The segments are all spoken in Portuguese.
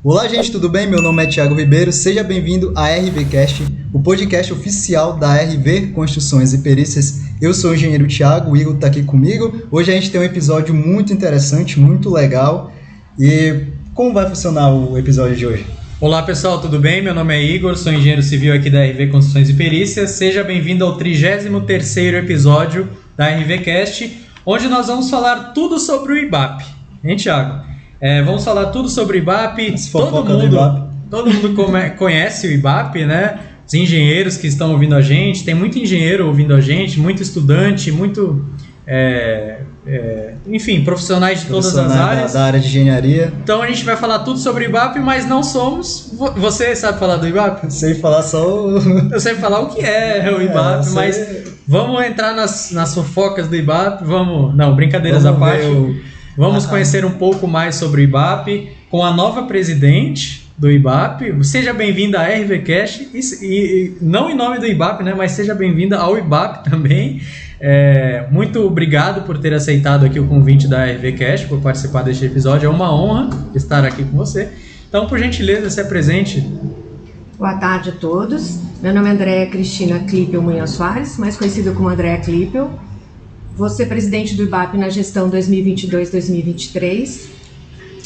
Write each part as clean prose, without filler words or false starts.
Olá, gente, tudo bem? Meu nome é Thiago Ribeiro, seja bem-vindo a RVcast, o podcast oficial da RV Construções e Perícias. Eu sou o engenheiro Thiago, o Igor está aqui comigo. Hoje a gente tem um episódio muito interessante, muito legal. E como vai funcionar o episódio de hoje? Olá pessoal, tudo bem? Meu nome é Igor, sou engenheiro civil aqui da RV Construções e Perícias. Seja bem-vindo ao 33º episódio da RVcast, onde nós vamos falar tudo sobre o IBAP. Hein, Thiago? Vamos falar tudo sobre o IBAP. Todo mundo conhece o IBAP, né? Os engenheiros que estão ouvindo a gente, tem muito engenheiro ouvindo a gente, muito estudante, muito... enfim, profissionais de todas as áreas. Da área de engenharia. Então a gente vai falar tudo sobre o IBAP, mas não somos... Você sabe falar do IBAP? Sei falar só o... Eu sei falar o que é o IBAP, mas vamos entrar nas fofocas do IBAP, vamos... Não, brincadeiras à parte. Vamos conhecer um pouco mais sobre o IBAP com a nova presidente do IBAP. Seja bem-vinda à RVcast, e não em nome do IBAP, né, mas seja bem-vinda ao IBAP também. Muito obrigado por ter aceitado aqui o convite da RVcast, por participar deste episódio. É uma honra estar aqui com você. Então, por gentileza, se apresente. Boa tarde a todos. Meu nome é Andréa Cristina Clipel Munhoz Soares, mais conhecida como Andréa Clipel. Vou ser presidente do IBAP na gestão 2022-2023.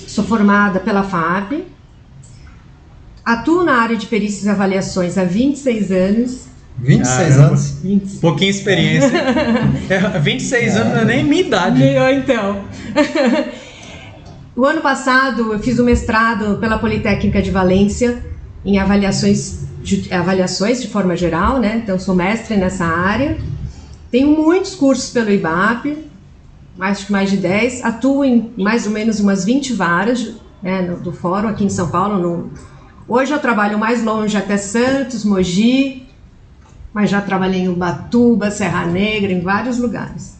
Sou formada pela FAAP. Atuo na área de perícias e avaliações há 26 anos. 26 anos? 26. Pouquinha experiência. 26 anos não é nem minha idade. Então. O ano passado eu fiz o mestrado pela Politécnica de Valência em avaliações de forma geral, né? Então sou mestre nessa área. Tenho muitos cursos pelo IBAP, acho que mais de 10. Atuo em mais ou menos umas 20 varas, né, do fórum aqui em São Paulo. Hoje eu trabalho mais longe, até Santos, Mogi, mas já trabalhei em Ubatuba, Serra Negra, em vários lugares.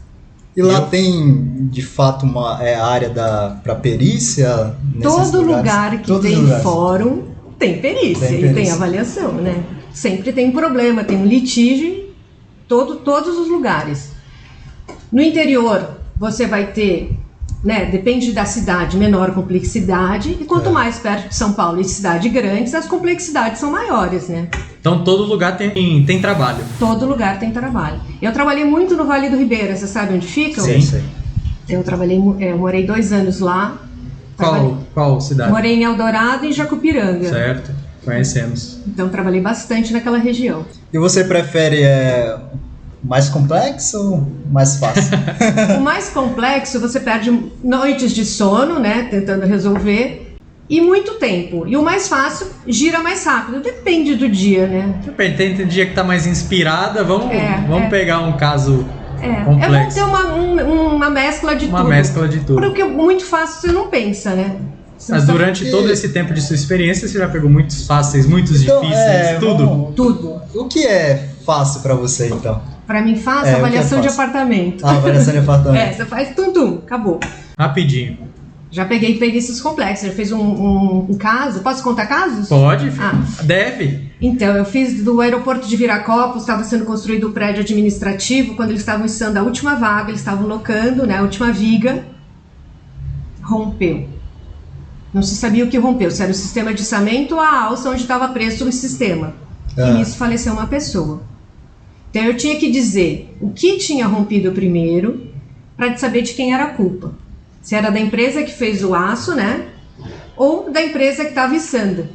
E lá tem, de fato, uma área para perícia? Todo lugar que tem fórum tem perícia e tem avaliação, né? Sempre tem um problema, tem um litígio. Todos os lugares. No interior, você vai ter, né, depende da cidade, menor complexidade, e quanto mais perto de São Paulo e cidade grandes, as complexidades são maiores, né? Então todo lugar tem trabalho. Todo lugar tem trabalho. Eu trabalhei muito no Vale do Ribeira, você sabe onde fica? Sim, sei. Eu morei 2 anos lá. Qual cidade? Morei em Eldorado e em Jacupiranga. Certo, conhecemos. Então trabalhei bastante naquela região. E você prefere mais complexo ou mais fácil? O mais complexo, você perde noites de sono, né, tentando resolver, e muito tempo. E o mais fácil gira mais rápido. Depende do dia, né? Depende, tem dia que tá mais inspirada, vamos pegar um caso complexo. É bom ter uma mescla de tudo. Uma mescla de tudo. Porque muito fácil você não pensa, né? Mas durante todo esse tempo de sua experiência, você já pegou muitos fáceis, muitos difíceis, tudo? Tudo. O que é fácil para você, então? Para mim, fácil, avaliação de apartamento. Avaliação de apartamento. Você faz tum, acabou. Rapidinho. Já peguei perícias complexas, já fez um caso. Posso contar casos? Pode, deve. Então, eu fiz do aeroporto de Viracopos, estava sendo construído o prédio administrativo, quando eles estavam instando a última vaga, eles estavam locando, né, a última viga, rompeu. Não se sabia o que rompeu, se era o sistema de içamento ou a alça onde estava preso o sistema. E nisso faleceu uma pessoa. Então eu tinha que dizer o que tinha rompido primeiro para saber de quem era a culpa. Se era da empresa que fez o aço, né? Ou da empresa que estava içando.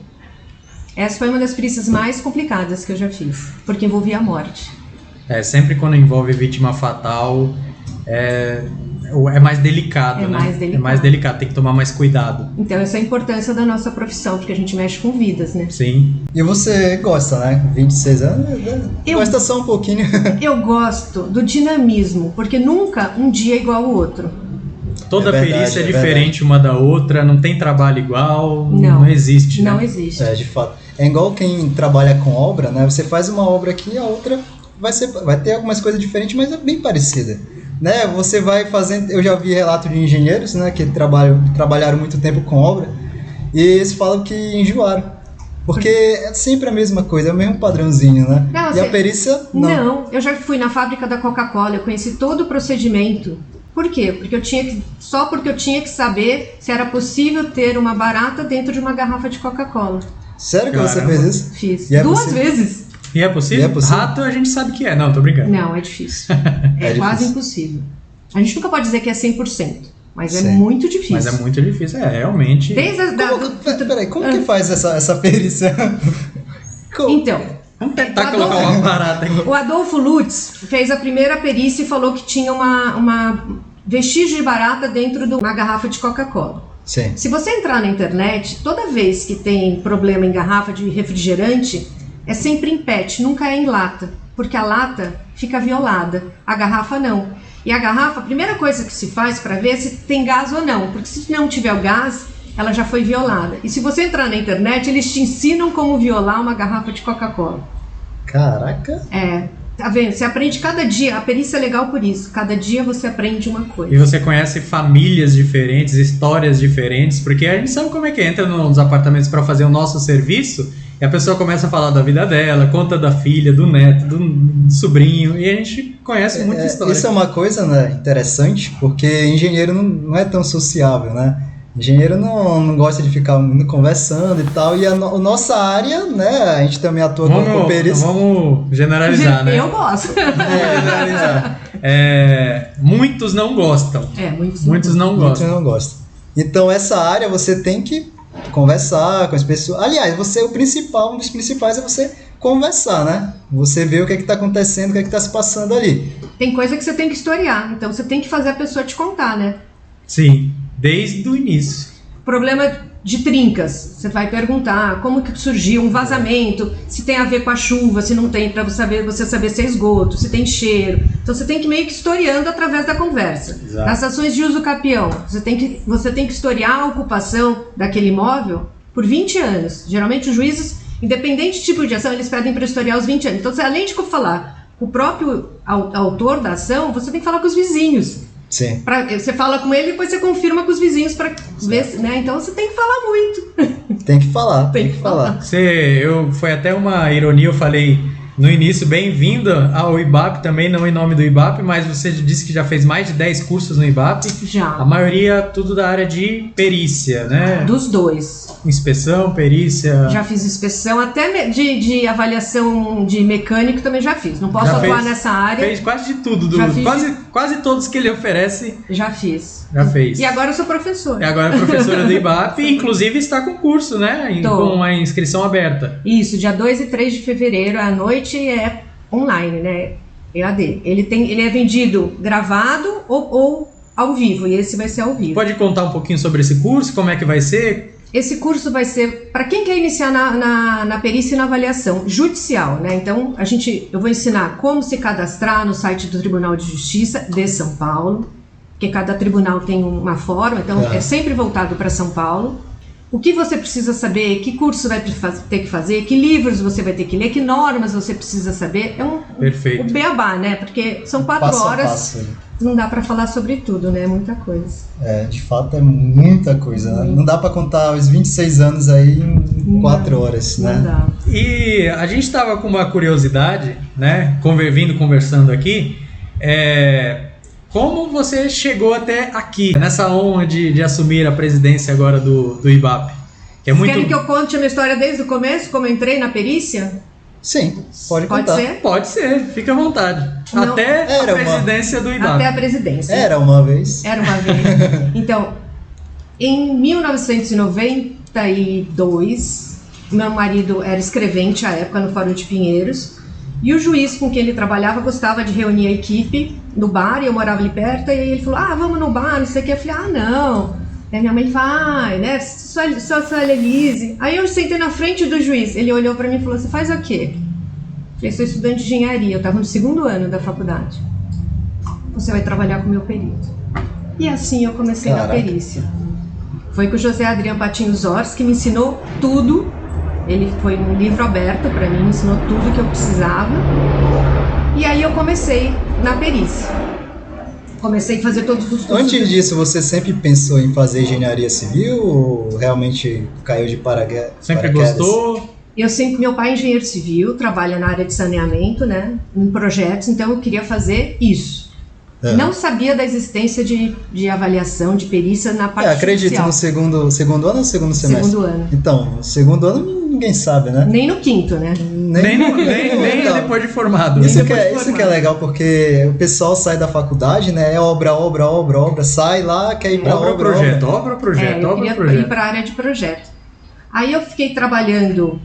Essa foi uma das perícias mais complicadas que eu já fiz, porque envolvia a morte. Sempre quando envolve vítima fatal, é mais delicado, né? É mais delicado, tem que tomar mais cuidado. Então essa é a importância da nossa profissão, porque a gente mexe com vidas, né? Sim. E você gosta, né? 26 anos, gosta só um pouquinho. Eu gosto do dinamismo, porque nunca um dia é igual ao outro. Toda perícia é diferente uma da outra, não tem trabalho igual, não existe, né? Não existe. De fato. É igual quem trabalha com obra, né? Você faz uma obra aqui e a outra vai ter algumas coisas diferentes, mas é bem parecida. Né, você vai fazendo, eu já vi relato de engenheiros, né, que trabalharam muito tempo com obra e eles falam que enjoaram, porque é sempre a mesma coisa, é o mesmo padrãozinho, né? Não, e a perícia, não. Eu já fui na fábrica da Coca-Cola, eu conheci todo o procedimento Por quê? Porque eu tinha que saber se era possível ter uma barata dentro de uma garrafa de Coca-Cola. Sério que você fez isso? Fiz. E é 2 possível? vezes. E é possível? E é possível? Rato a gente sabe que é. Não, tô brincando. Não, é difícil. É quase impossível. A gente nunca pode dizer que é 100%, mas é Sim. muito difícil. Mas é muito difícil, realmente. Peraí, como que faz essa perícia? Então, Vamos tentar colocar uma barata aqui. o Adolfo Lutz fez a primeira perícia e falou que tinha uma vestígio de barata dentro de uma garrafa de Coca-Cola. Sim. Se você entrar na internet, toda vez que tem problema em garrafa de refrigerante, é sempre em PET, nunca é em lata, porque a lata fica violada, a garrafa não. E a garrafa, a primeira coisa que se faz para ver se tem gás ou não, porque se não tiver o gás, ela já foi violada. E se você entrar na internet, eles te ensinam como violar uma garrafa de Coca-Cola. Caraca. Tá vendo? Você aprende cada dia, a perícia é legal por isso, cada dia você aprende uma coisa. E você conhece famílias diferentes, histórias diferentes, porque a gente sabe como é que entra nos apartamentos para fazer o nosso serviço e a pessoa começa a falar da vida dela, conta da filha, do neto, do sobrinho, e a gente conhece muita história. Isso é uma coisa, né, interessante, porque engenheiro não é tão sociável, né? Engenheiro não gosta de ficar conversando e tal, e a nossa área, né, a gente também atua com perícia. Vamos generalizar, né? Eu gosto. Generalizar. Muitos não gostam. Muitos não gostam. Então essa área você tem que conversar com as pessoas. Aliás, um dos principais é você conversar, né? Você vê o que está acontecendo, o que está se passando ali. Tem coisa que você tem que historiar, então você tem que fazer a pessoa te contar, né? Sim, desde o início. Problema de trincas, você vai perguntar como que surgiu um vazamento, se tem a ver com a chuva, se não tem, para você saber se é esgoto, se tem cheiro. Então você tem que meio que historiando através da conversa. Exato. Nas ações de uso capião, você tem que historiar a ocupação daquele imóvel por 20 anos. Geralmente os juízes, independente do tipo de ação, eles pedem para historiar os 20 anos. Então você, além de falar com o próprio autor da ação, você tem que falar com os vizinhos. Sim. Você fala com ele e depois você confirma com os vizinhos para ver, né? Então você tem que falar muito. Tem que falar. Foi até uma ironia, eu falei no início, bem-vindo ao IBAP, também não em nome do IBAP, mas você disse que já fez mais de 10 cursos no IBAP. Já. A maioria tudo da área de perícia, né? Dos dois. Inspeção, perícia. Já fiz inspeção, até de avaliação de mecânico também já fiz. Não posso Já atuar fez, nessa área. Fez quase de tudo, quase todos que ele oferece. Já fiz. Já fez. E agora eu sou professora. E agora é professora do IBAP, inclusive está com curso, né? Com a inscrição aberta. Isso, dia 2 e 3 de fevereiro à noite é online, né? EAD. Ele é vendido gravado ou ao vivo, e esse vai ser ao vivo. Pode contar um pouquinho sobre esse curso, como é que vai ser? Esse curso vai ser para quem quer iniciar na perícia e na avaliação judicial, né? Então, eu vou ensinar como se cadastrar no site do Tribunal de Justiça de São Paulo, porque cada tribunal tem uma forma, então é sempre voltado para São Paulo. O que você precisa saber, que curso vai ter que fazer, que livros você vai ter que ler, que normas você precisa saber. Perfeito. O beabá, né? Porque são 4 horas, não dá para falar sobre tudo, né? Muita coisa. De fato é muita coisa, né? Não dá para contar os 26 anos aí em 4 horas, né? Não dá. E a gente estava com uma curiosidade, né? Conversando aqui, como você chegou até aqui, nessa honra de assumir a presidência agora do IBAP? Que é muito... Querem que eu conte a minha história desde o começo, como eu entrei na perícia? Sim, pode contar. Ser? Pode ser, fica à vontade. Não, até a presidência do IBAP. Até a presidência. Era uma vez. Então, em 1992, meu marido era escrevente à época no Fórum de Pinheiros, e o juiz com quem ele trabalhava gostava de reunir a equipe no bar, e eu morava ali perto, e aí ele falou, vamos no bar, não sei o que. Eu falei, não. Aí minha mãe vai, né, só Elise. Aí eu sentei na frente do juiz, ele olhou pra mim e falou, você faz o quê? Eu falei, sou estudante de engenharia, eu tava no 2º ano da faculdade. Você vai trabalhar com o meu perito. E assim eu comecei na perícia. Foi com o José Adriano Patinhos Ors, que me ensinou tudo. Ele foi um livro aberto pra mim, me ensinou tudo que eu precisava. E aí eu comecei na perícia. Comecei a fazer todos os cursos. Antes disso, você sempre pensou em fazer engenharia civil ou realmente caiu de paraquedas? Sempre gostou? Meu pai é engenheiro civil, trabalha na área de saneamento, né, em projetos, então eu queria fazer isso. Não sabia da existência de avaliação, de perícia na parte acredito, judicial. no segundo ano ou segundo semestre? Segundo ano. Então, no segundo ano ninguém sabe, né? Nem no quinto, né? Nem depois de formado. Isso que é legal, porque o pessoal sai da faculdade, né? É obra, sai lá, quer ir pra obra, projeto. Eu queria ir para a área de projeto. Aí eu fiquei trabalhando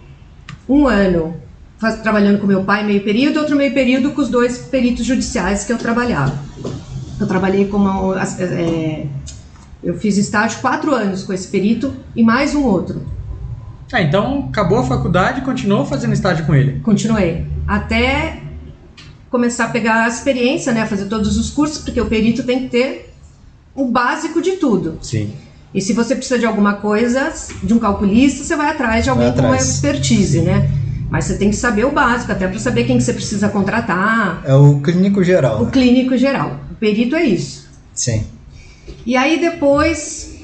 um ano, trabalhando com meu pai meio período, outro meio período com os 2 peritos judiciais que eu trabalhava. Eu trabalhei como... eu fiz estágio 4 anos com esse perito e mais um outro. Então acabou a faculdade e continuou fazendo estágio com ele? Continuei. Até começar a pegar a experiência, né? Fazer todos os cursos, porque o perito tem que ter o básico de tudo. Sim. E se você precisa de alguma coisa, de um calculista, você vai atrás de alguém com uma expertise, né? Mas você tem que saber o básico, até para saber quem que você precisa contratar. É o clínico geral. O clínico geral. O perito é isso. Sim. E aí depois,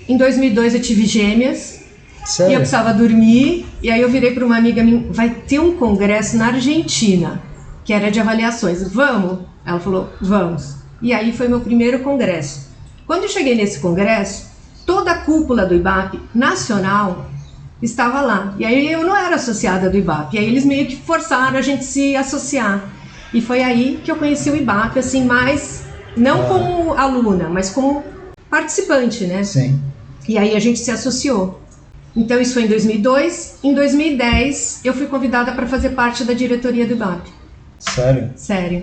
em 2002 eu tive gêmeas. Sério? E eu precisava dormir. E aí eu virei para uma amiga minha, vai ter um congresso na Argentina, que era de avaliações. Vamos? Ela falou, vamos. E aí foi meu primeiro congresso. Quando eu cheguei nesse congresso, toda a cúpula do IBAP nacional estava lá. E aí eu não era associada do IBAP. E aí eles meio que forçaram a gente se associar. E foi aí que eu conheci o IBAP, assim, mais... Não como aluna, mas como participante, né? Sim. E aí a gente se associou. Então isso foi em 2002. Em 2010 eu fui convidada para fazer parte da diretoria do IBAP. Sério? Sério.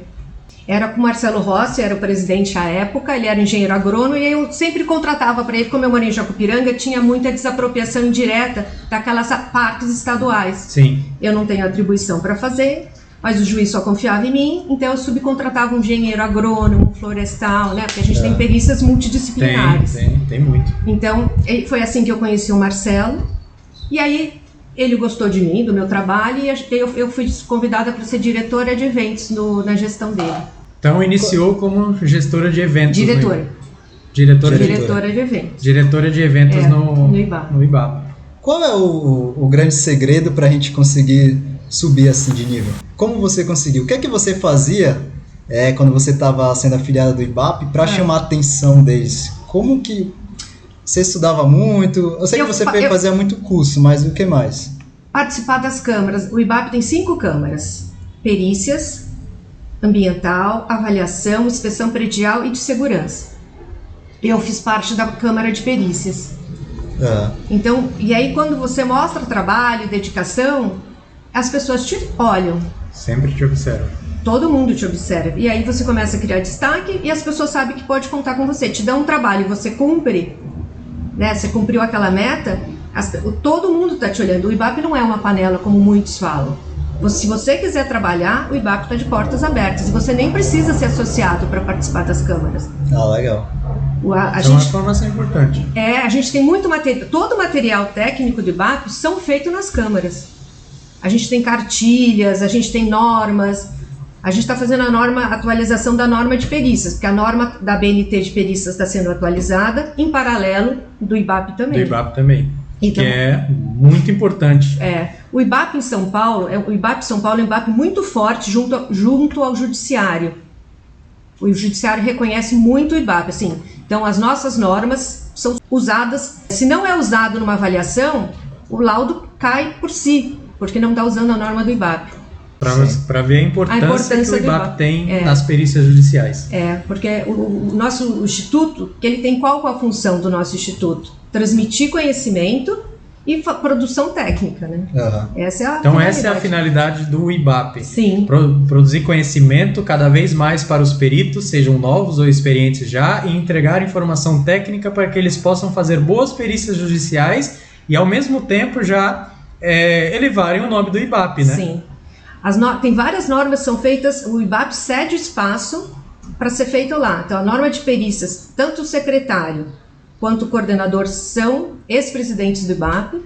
Era com o Marcelo Rossi, era o presidente à época, ele era engenheiro agrônomo e eu sempre contratava para ele, como eu morei em Jacupiranga, tinha muita desapropriação indireta daquelas parques estaduais. Sim. Eu não tenho atribuição para fazer, mas o juiz só confiava em mim, então eu subcontratava um engenheiro agrônomo, florestal, né? Porque a gente tem perícias multidisciplinares. Tem muito. Então, foi assim que eu conheci o Marcelo, e aí ele gostou de mim, do meu trabalho, e eu fui convidada para ser diretora de eventos na gestão dele. Então iniciou como gestora de eventos. Diretora. Né? Diretora de eventos. Diretora de eventos no IBAP. Qual é o grande segredo para a gente conseguir subir assim de nível? Como você conseguiu? O que é que você fazia quando você estava sendo afiliada do IBAP para chamar a atenção deles? Como que você estudava muito? Eu sei que você fazia muito curso, mas o que mais? Participar das câmaras. O IBAP tem 5 câmaras: perícias, ambiental, avaliação, inspeção predial e de segurança. Eu fiz parte da Câmara de Perícias. Então, e aí quando você mostra trabalho, dedicação, as pessoas te olham. Sempre te observam. Todo mundo te observa. E aí você começa a criar destaque e as pessoas sabem que pode contar com você. Te dão um trabalho e você cumpre, né? Você cumpriu aquela meta, todo mundo está te olhando. O IBAP não é uma panela, como muitos falam. Se você quiser trabalhar, o IBAP está de portas abertas. E você nem precisa ser associado para participar das câmaras. Legal. É uma informação importante. A gente tem muito material. Todo o material técnico do IBAP são feitos nas câmaras. A gente tem cartilhas, a gente tem normas. A gente está fazendo a atualização da norma de perícias, porque a norma da BNT de perícias está sendo atualizada em paralelo do IBAP também. Do IBAP também. Então, que é muito importante. O IBAP em São Paulo, o IBAP São Paulo é um IBAP muito forte junto ao judiciário. O judiciário reconhece muito o IBAP, assim. Então as nossas normas são usadas, se não é usado numa avaliação, o laudo cai por si, porque não está usando a norma do IBAP. Para ver a importância que o IBAP tem nas perícias judiciais. Porque o nosso instituto, que ele tem qual a função do nosso instituto? Transmitir conhecimento e produção técnica, né? Essa é a finalidade do IBAP. Sim. Produzir conhecimento cada vez mais para os peritos, sejam novos ou experientes já, e entregar informação técnica para que eles possam fazer boas perícias judiciais e, ao mesmo tempo, já elevarem o nome do IBAP, né? Sim. Tem várias normas que são feitas, o IBAP cede espaço para ser feito lá. Então, a norma de perícias, tanto o secretário quanto o coordenador são ex-presidentes do IBAP,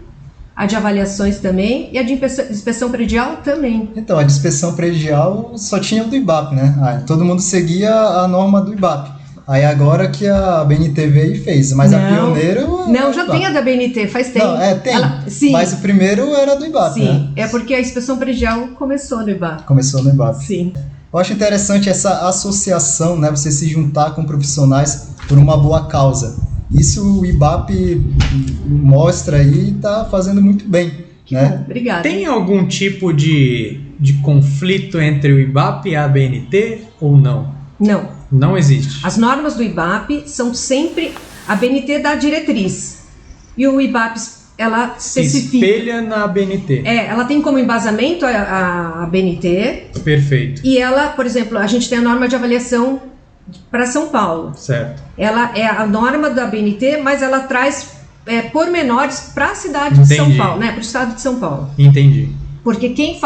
a de avaliações também, e a de inspeção predial também. Então, a de inspeção predial só tinha o do IBAP, né? Todo mundo seguia a norma do IBAP. Aí agora que a BNT veio e fez, mas a pioneira... Não, já tem a da BNT, faz tempo. Não, tem, sim. Mas o primeiro era do IBAP, sim, né? É porque a inspeção predial começou no IBAP. Começou no IBAP. Sim. Eu acho interessante essa associação, né? Você se juntar com profissionais por uma boa causa. Isso o IBAP mostra aí e está fazendo muito bem. Né? Obrigada. Tem algum tipo de conflito entre o IBAP e a ABNT ou não? Não. Não existe. As normas do IBAP são sempre... A ABNT dá a diretriz. E o IBAP, ela especifica. Espelha na ABNT. Ela tem como embasamento a ABNT. Perfeito. E ela, por exemplo, a gente tem a norma de avaliação para São Paulo. Certo. Ela é a norma da ABNT, mas ela traz pormenores para a cidade de São Paulo, né? Para o estado de São Paulo. Entendi. Porque quem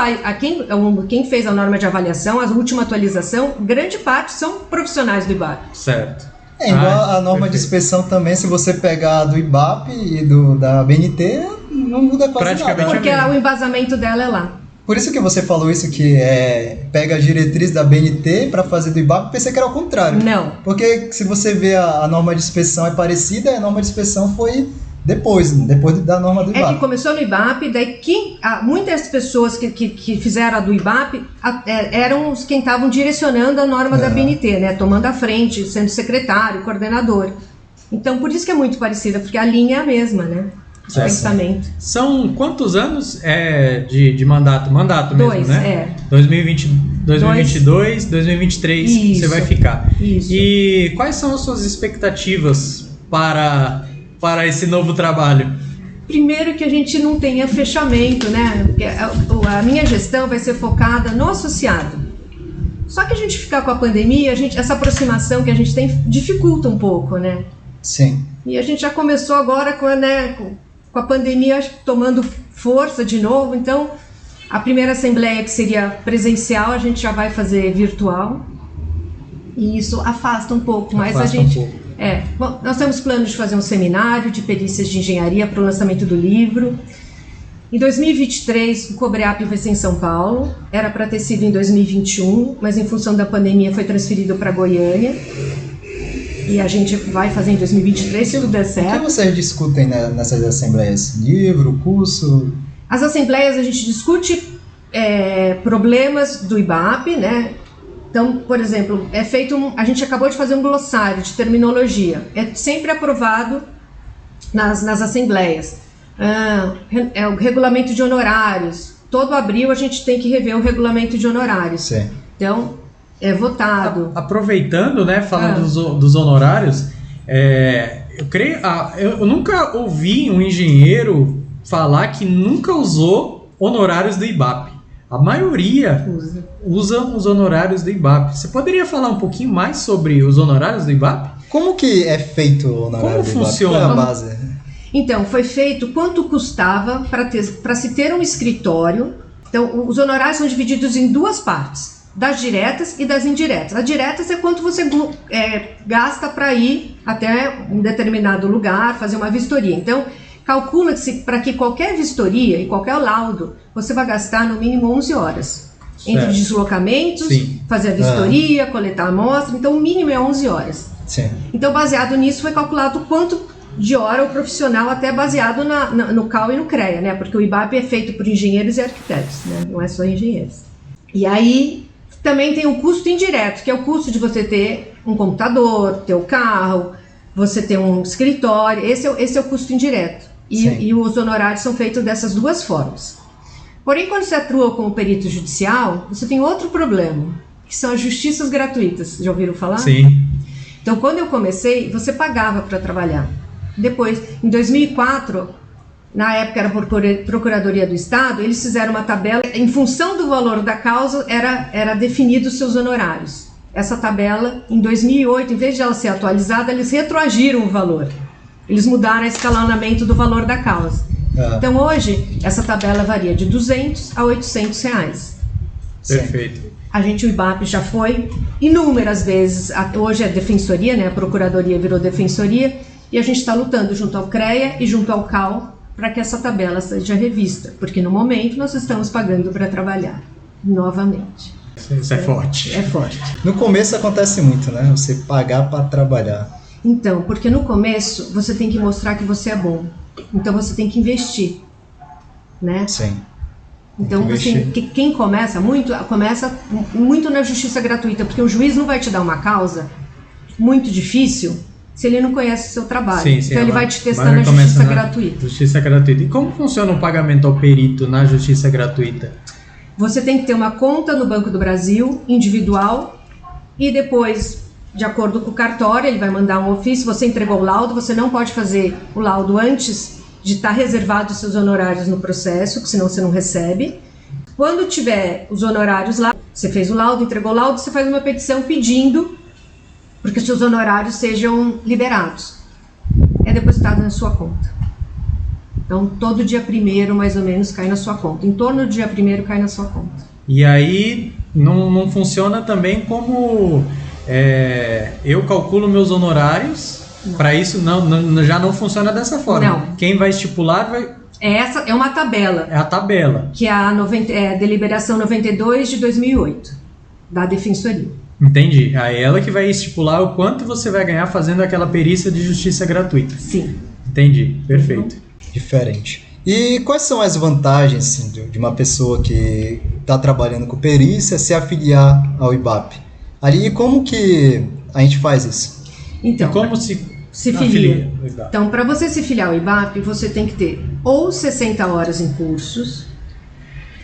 fez a norma de avaliação, a última atualização, grande parte são profissionais do IBAP. Certo. Igual a norma de inspeção também, se você pegar do IBAP e da ABNT, não muda quase nada. Porque o embasamento dela é lá. Por isso que você falou isso, que pega a diretriz da ABNT para fazer do IBAP, pensei que era o contrário. Não. Porque se você vê a norma de inspeção é parecida, a norma de inspeção foi depois da norma do IBAP. É que começou no IBAP, daí muitas pessoas que fizeram a do IBAP eram quem estavam direcionando a norma da ABNT, né? Tomando a frente, sendo secretário, coordenador. Então, por isso que é muito parecida, porque a linha é a mesma, né? O pensamento. São quantos anos de mandato? Mandato mesmo, 2, né? 2022, 2023 isso. Você vai ficar. Isso. E quais são as suas expectativas para esse novo trabalho? Primeiro que a gente não tenha fechamento, né? A minha gestão vai ser focada no associado. Só que a gente ficar com a pandemia, essa aproximação que a gente tem dificulta um pouco, né? Sim. E a gente já começou agora com a pandemia tomando força de novo, então a primeira assembleia que seria presencial a gente já vai fazer virtual e isso afasta um pouco, mas a gente... Bom, nós temos planos de fazer um seminário de perícias de engenharia para o lançamento do livro. Em 2023 o Cobreap vai ser em São Paulo, era para ter sido em 2021, mas em função da pandemia foi transferido para Goiânia. E a gente vai fazer em 2023, se tudo der certo. O que vocês discutem nessas assembleias? Livro, curso? As assembleias a gente discute problemas do IBAP, né? Então, por exemplo, a gente acabou de fazer um glossário de terminologia. É sempre aprovado nas assembleias. O regulamento de honorários. Todo abril a gente tem que rever o regulamento de honorários. Sim. Então, é votado. Aproveitando, né, falando dos honorários, eu nunca ouvi um engenheiro falar que nunca usou honorários do IBAP. A maioria usa os honorários do IBAP. Você poderia falar um pouquinho mais sobre os honorários do IBAP? Como que é feito o honorário do IBAP? Como funciona? Qual é a base? Então, foi feito quanto custava para se ter um escritório. Então, os honorários são divididos em duas partes. Das diretas e das indiretas. As diretas é quanto você gasta para ir até um determinado lugar, fazer uma vistoria. Então, calcula-se para que qualquer vistoria e qualquer laudo, você vai gastar no mínimo 11 horas. Entre os deslocamentos, fazer a vistoria, coletar a amostra. Então, o mínimo é 11 horas. Sim. Então, baseado nisso, foi calculado quanto de hora o profissional, até baseado no CAL e no CREA, né? Porque o IBAP é feito por engenheiros e arquitetos, né? Não é só engenheiros. E aí... Também tem o custo indireto, que é o custo de você ter um computador, ter o carro, você ter um escritório. Esse é o custo indireto. E os honorários são feitos dessas duas formas. Porém, quando você atua como perito judicial, você tem outro problema, que são as justiças gratuitas. Já ouviram falar? Sim. Então, quando eu comecei, você pagava para trabalhar. Depois, em 2004... Na época era a Procuradoria do Estado, eles fizeram uma tabela, em função do valor da causa, era definido os seus honorários. Essa tabela, em 2008, em vez de ela ser atualizada, eles retroagiram o valor. Eles mudaram o escalonamento do valor da causa. Então hoje, essa tabela varia de R$200 a R$800. Perfeito. O IBAP já foi inúmeras vezes, hoje é defensoria, né? A Procuradoria virou defensoria, e a gente está lutando junto ao CREA e junto ao CAL, para que essa tabela seja revista, porque no momento nós estamos pagando para trabalhar novamente. Isso é forte. É forte. No começo acontece muito, né? Você pagar para trabalhar. Então, porque no começo você tem que mostrar que você é bom. Então você tem que investir, né? Sim. Então, assim, quem começa muito na justiça gratuita, porque o juiz não vai te dar uma causa muito difícil se ele não conhece o seu trabalho. Sim, então ele vai te testar na justiça gratuita. Justiça gratuita. E como funciona o pagamento ao perito na justiça gratuita? Você tem que ter uma conta no Banco do Brasil, individual, e depois, de acordo com o cartório, ele vai mandar um ofício, você entregou o laudo, você não pode fazer o laudo antes de estar reservado os seus honorários no processo, porque senão você não recebe. Quando tiver os honorários lá, você fez o laudo, entregou o laudo, você faz uma petição pedindo porque os seus honorários sejam liberados. É depositado na sua conta. Então, todo dia 1º, mais ou menos, cai na sua conta. Em torno do dia 1º, cai na sua conta. E aí, não funciona também como eu calculo meus honorários. Para isso, já não funciona dessa forma. Não. Quem vai estipular vai... Essa é uma tabela. É a tabela. Que é a deliberação 92 de 2008, da Defensoria. Entendi. É ela que vai estipular o quanto você vai ganhar fazendo aquela perícia de justiça gratuita. Sim. Entendi. Perfeito. Diferente. E quais são as vantagens assim, de uma pessoa que está trabalhando com perícia se afiliar ao IBAP? Ali, como que a gente faz isso? Então, como se filia. Então, para você se filiar ao IBAP, você tem que ter ou 60 horas em cursos,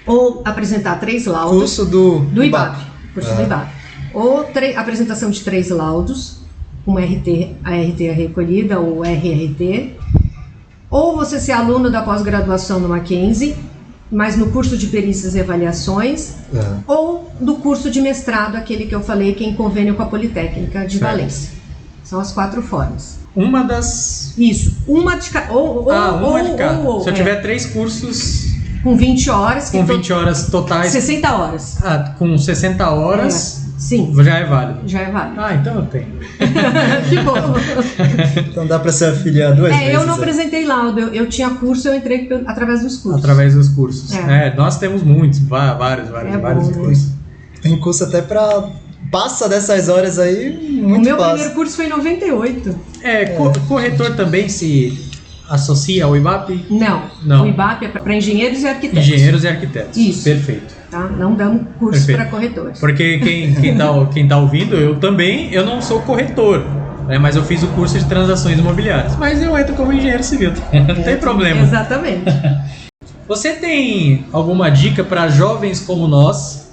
ou apresentar 3 laudos. Curso do IBAP. Curso do IBAP. Ou apresentação de 3 laudos, com a RT recolhida, ou RRT. Ou você ser aluno da pós-graduação no Mackenzie, mas no curso de perícias e avaliações, ou do curso de mestrado, aquele que eu falei, que é em convênio com a Politécnica de Valência. São as 4 formas. Uma das... Isso. Uma de cada. Uma de cada. Se eu tiver 3 cursos... Com 20 horas. Com 20 horas totais. 60 horas. Com 60 horas... Sim. Já é válido. Já é válido. Então eu tenho. Que bom. Então dá para se afiliar 2 vezes. Eu não apresentei laudo. Eu tinha curso, eu entrei através dos cursos. Através dos cursos. Nós temos muitos, vários cursos. Tem curso até para... Passa dessas horas aí, muito fácil. O meu primeiro curso foi em 98. Corretor também se associa ao IBAP? Não. O IBAP é para engenheiros e arquitetos. Engenheiros e arquitetos. Isso. Perfeito. Tá? Não damos curso para corretores. Porque quem tá ouvindo, eu não sou corretor, né, mas eu fiz o curso de transações imobiliárias. Mas eu entro como engenheiro civil, não tem problema. Exatamente. Você tem alguma dica para jovens como nós?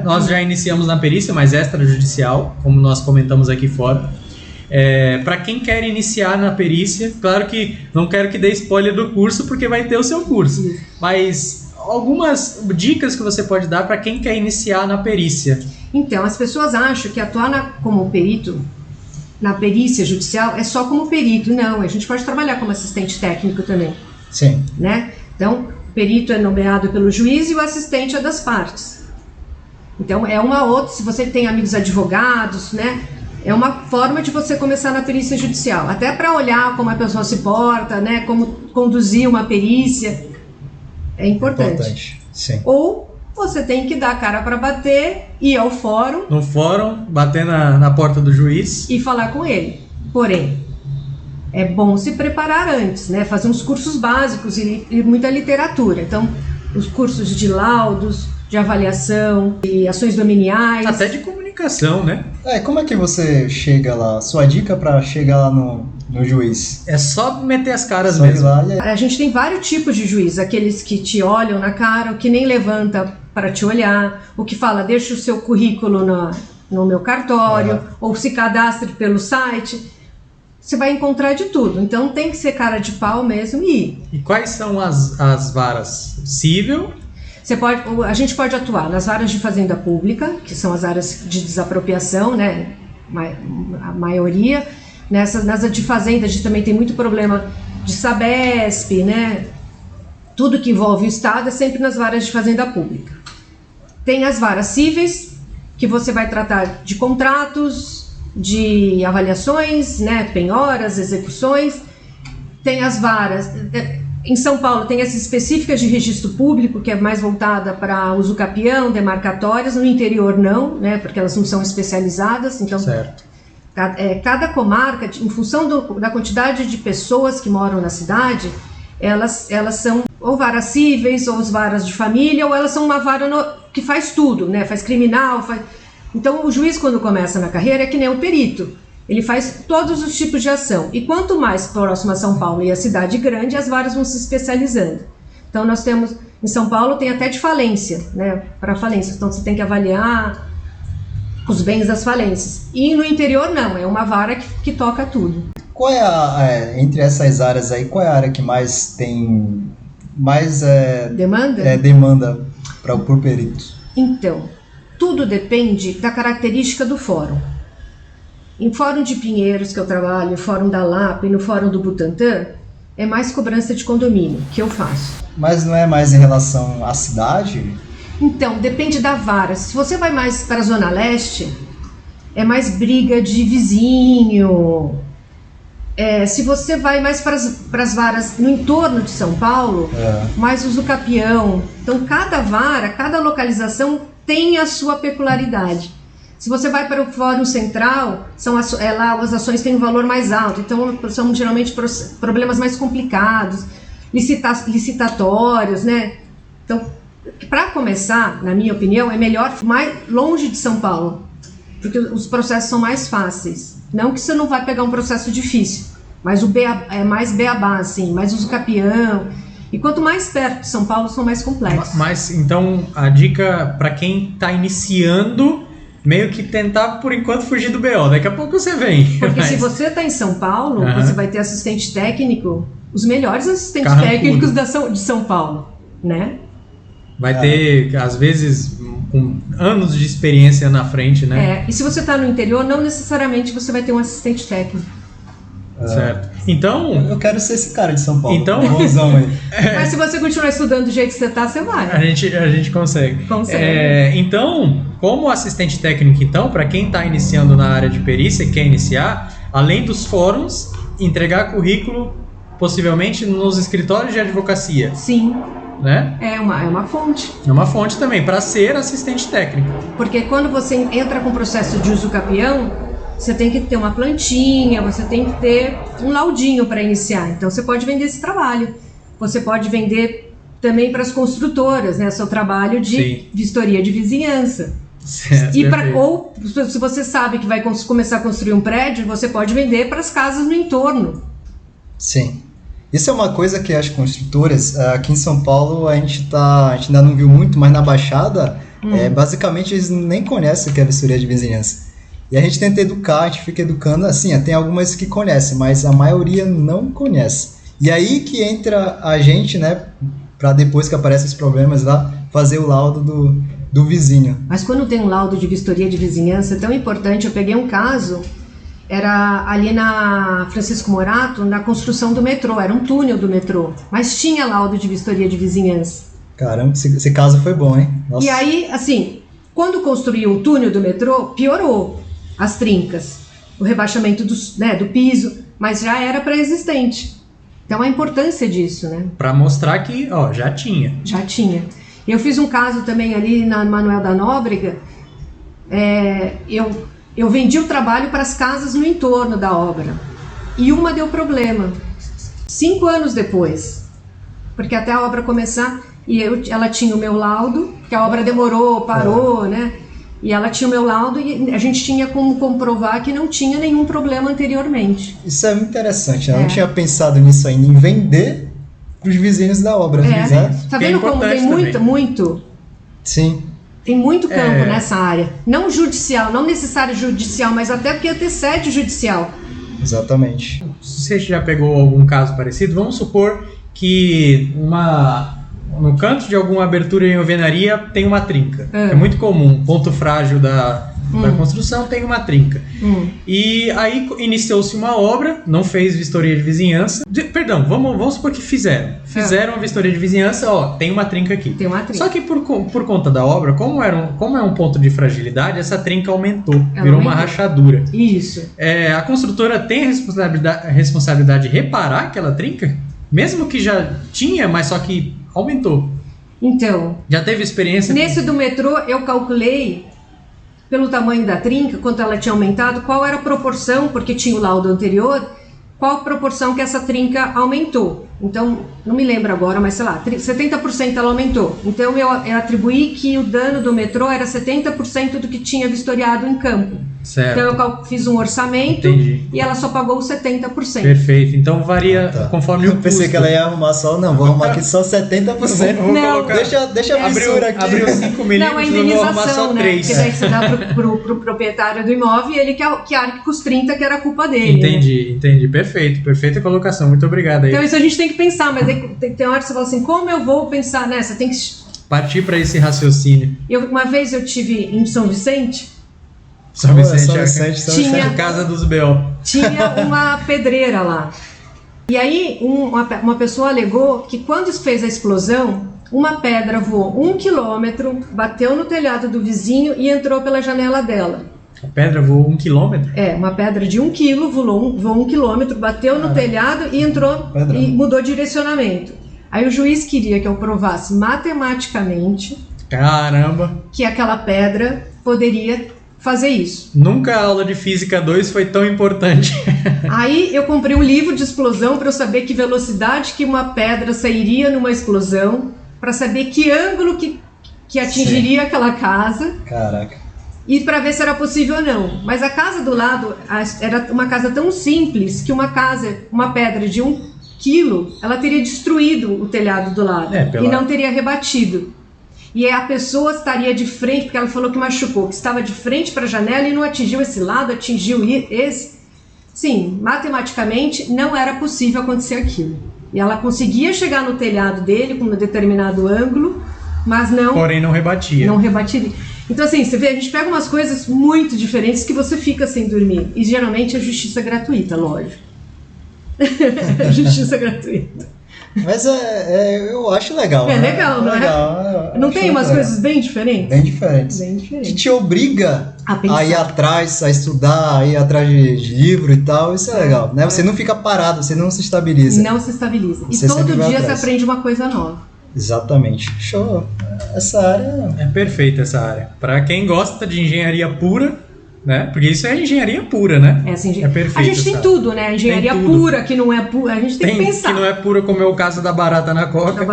Nós já iniciamos na perícia, mas extrajudicial, como nós comentamos aqui fora. Para quem quer iniciar na perícia, claro que não quero que dê spoiler do curso, porque vai ter o seu curso. Mas algumas dicas que você pode dar para quem quer iniciar na perícia. Então, as pessoas acham que atuar como perito na perícia judicial é só como perito. Não, a gente pode trabalhar como assistente técnico também. Sim. Né? Então, o perito é nomeado pelo juiz e o assistente é das partes. Então, é uma outra, se você tem amigos advogados, né? É uma forma de você começar na perícia judicial. Até para olhar como a pessoa se porta, né? Como conduzir uma perícia. É importante. Sim. Ou você tem que dar a cara para bater, ir ao fórum. No fórum, bater na porta do juiz. E falar com ele. Porém, é bom se preparar antes, né? Fazer uns cursos básicos e muita literatura. Então, os cursos de laudos, de avaliação, de ações dominiais. Até de comunicação, né? Como é que você chega lá? Sua dica para chegar lá no juiz? É só meter as caras mesmo. A gente tem vários tipos de juiz. Aqueles que te olham na cara, o que nem levanta para te olhar, o que fala, deixa o seu currículo no meu cartório, ou se cadastre pelo site. Você vai encontrar de tudo. Então tem que ser cara de pau mesmo e ir. E quais são as varas? Cível? A gente pode atuar nas varas de fazenda pública, que são as áreas de desapropriação, né? A maioria. Nessa de fazenda, a gente também tem muito problema de Sabesp, né? Tudo que envolve o Estado é sempre nas varas de fazenda pública. Tem as varas cíveis, que você vai tratar de contratos, de avaliações, né? Penhoras, execuções. Tem as varas... Em São Paulo tem as específicas de registro público, que é mais voltada para uso capião, demarcatórias. No interior não, né? Porque elas não são especializadas. Então, certo. Cada comarca, em função da quantidade de pessoas que moram na cidade, elas são ou varas cíveis, ou as varas de família, ou elas são uma vara que faz tudo, né? Faz criminal, Então, o juiz, quando começa na carreira, é que nem o perito. Ele faz todos os tipos de ação. E quanto mais próximo a São Paulo e a cidade grande, as varas vão se especializando. Então, nós temos... Em São Paulo tem até de falência, né? Para falência. Então, você tem que avaliar os bens das falências. E no interior, não. É uma vara que toca tudo. Qual é entre essas áreas aí, qual é a área que mais tem... demanda por perito? Então, tudo depende da característica do fórum. Em Fórum de Pinheiros, que eu trabalho, Fórum da Lapa e no Fórum do Butantã, é mais cobrança de condomínio que eu faço. Mas não é mais em relação à cidade? Então, depende da vara. Se você vai mais para a Zona Leste, é mais briga de vizinho. Se você vai mais para as varas no entorno de São Paulo, mais usucapião. Então, cada vara, cada localização tem a sua peculiaridade. Se você vai para o Fórum Central, lá as ações têm um valor mais alto, então são geralmente problemas mais complicados, licitatórios, né? Então, para começar, na minha opinião, é melhor mais longe de São Paulo, porque os processos são mais fáceis. Não que você não vai pegar um processo difícil, mas é mais beabá, assim, mais usucapião. E quanto mais perto de São Paulo, são mais complexos. Mas, então, a dica para quem está iniciando... meio que tentar, por enquanto, fugir do BO. Daqui a pouco você vem. Porque se você está em São Paulo, você vai ter assistente técnico, os melhores assistentes técnicos de São Paulo, né? Vai ter, às vezes, com anos de experiência na frente, né? E se você está no interior, não necessariamente você vai ter um assistente técnico. Certo. Então... Eu quero ser esse cara de São Paulo. Então... Mas se você continuar estudando do jeito que você está, você vai. A gente consegue. Então, como assistente técnico, para quem está iniciando na área de perícia e quer iniciar, além dos fóruns, entregar currículo, possivelmente, nos escritórios de advocacia. Sim. Né? É uma fonte. É uma fonte também, para ser assistente técnico. Porque quando você entra com o processo de usucapião, você tem que ter uma plantinha, você tem que ter um laudinho para iniciar. Então, você pode vender esse trabalho. Você pode vender também para as construtoras, né? Seu trabalho de vistoria de vizinhança. Certo, ou, se você sabe que vai começar a construir um prédio, você pode vender para as casas no entorno. Sim. Isso é uma coisa que as construtoras, aqui em São Paulo, a gente ainda não viu muito, mas na Baixada, basicamente eles nem conhecem o que é vistoria de vizinhança. E a gente tenta educar, a gente fica educando, assim, tem algumas que conhecem, mas a maioria não conhece. E aí que entra a gente, né, para depois que aparecem os problemas lá, fazer o laudo do vizinho. Mas quando tem um laudo de vistoria de vizinhança, é tão importante. Eu peguei um caso, era ali na Francisco Morato, na construção do metrô, era um túnel do metrô, mas tinha laudo de vistoria de vizinhança. Caramba, esse caso foi bom, hein? Nossa. E aí, assim, quando construiu o túnel do metrô, piorou as trincas, o rebaixamento do piso, mas já era pré-existente. Então a importância disso, né? Para mostrar que, já tinha. Já tinha. Eu fiz um caso também ali na Manuel da Nóbrega, eu vendi o trabalho para as casas no entorno da obra, e uma deu problema, 5 anos depois, porque até a obra começar, ela tinha o meu laudo, que a obra demorou, parou, né? E ela tinha o meu laudo e a gente tinha como comprovar que não tinha nenhum problema anteriormente. Isso é muito interessante, né? Eu não tinha pensado nisso ainda, em vender para os vizinhos da obra. Né? Tá vendo como tem muito? Sim. Tem muito campo nessa área. Não judicial, não necessário judicial, mas até porque ia ter sede judicial. Exatamente. Se você já pegou algum caso parecido, vamos supor que no canto de alguma abertura em alvenaria tem uma trinca. É muito comum, ponto frágil da construção tem uma trinca. E aí iniciou-se uma obra, não fez vistoria de vizinhança. Perdão, vamos supor que fizeram a vistoria de vizinhança, tem uma trinca aqui. Tem uma trinca. Só que por conta da obra, como é um ponto de fragilidade, essa trinca aumentou, virou uma rachadura. Isso. A construtora tem a responsabilidade de reparar aquela trinca? Mesmo que já tinha, mas só que aumentou. Então, já teve experiência? Nesse do metrô, eu calculei pelo tamanho da trinca, quanto ela tinha aumentado, qual era a proporção, porque tinha o laudo anterior, qual a proporção que essa trinca aumentou. Então, não me lembro agora, mas sei lá, 70% ela aumentou. Então, eu atribuí que o dano do metrô era 70% do que tinha vistoriado em campo. Certo. Então, eu fiz um orçamento. Entendi. E ela só pagou 70%. Perfeito. Então, varia conforme o custo. Eu pensei que ela ia arrumar só, não, vou arrumar aqui só 70%. Não. Deixa a fissura aqui. Abriu 5 milímetros, não, a indenização, vou arrumar só 3. Porque daí você dá pro proprietário do imóvel e ele que arque com os 30, que era a culpa dele. Entendi. Perfeito. Perfeita colocação. Muito obrigado aí. Então, isso a gente tem que pensar, mas tem hora que você fala assim, como eu vou pensar nessa? Tem que partir para esse raciocínio. Uma vez eu tive em São Vicente. São Vicente, a casa dos B.O. Tinha uma pedreira lá. E aí uma pessoa alegou que quando fez a explosão, uma pedra voou 1 quilômetro, bateu no telhado do vizinho e entrou pela janela dela. A pedra voou 1 quilômetro? Uma pedra de 1 quilo voou 1 quilômetro, bateu no telhado e entrou e mudou direcionamento. Aí o juiz queria que eu provasse matematicamente que aquela pedra poderia fazer isso. Nunca a aula de Física 2 foi tão importante. Aí eu comprei um livro de explosão para eu saber que velocidade que uma pedra sairia numa explosão, para saber que ângulo que atingiria aquela casa. Caraca. E para ver se era possível ou não. Mas a casa do lado era uma casa tão simples que uma pedra de 1 quilo, ela teria destruído o telhado do lado e não teria rebatido. E a pessoa estaria de frente, porque ela falou que machucou, que estava de frente para a janela e não atingiu esse lado, atingiu esse. Sim, matematicamente não era possível acontecer aquilo. E ela conseguia chegar no telhado dele com um determinado ângulo, mas não... Porém não rebatia. Não rebatiria. Então assim, você vê, a gente pega umas coisas muito diferentes que você fica sem dormir. E geralmente é justiça gratuita, lógico. Justiça gratuita. Mas eu acho legal. É legal, não é? Não tem umas coisas bem diferentes? Bem diferentes. Que te obriga a ir atrás, a estudar, a ir atrás de livro e tal. Isso é legal, né? Você não fica parado, você não se estabiliza. Não se estabiliza. E todo dia você aprende uma coisa nova. Exatamente. Show. Essa área... É perfeita essa área. Para quem gosta de engenharia pura, né? Porque isso é engenharia pura, né? É perfeito. A gente tem tudo, né? Engenharia pura, que não é pura. A gente tem que pensar. Que não é pura, como é o caso da barata na coca.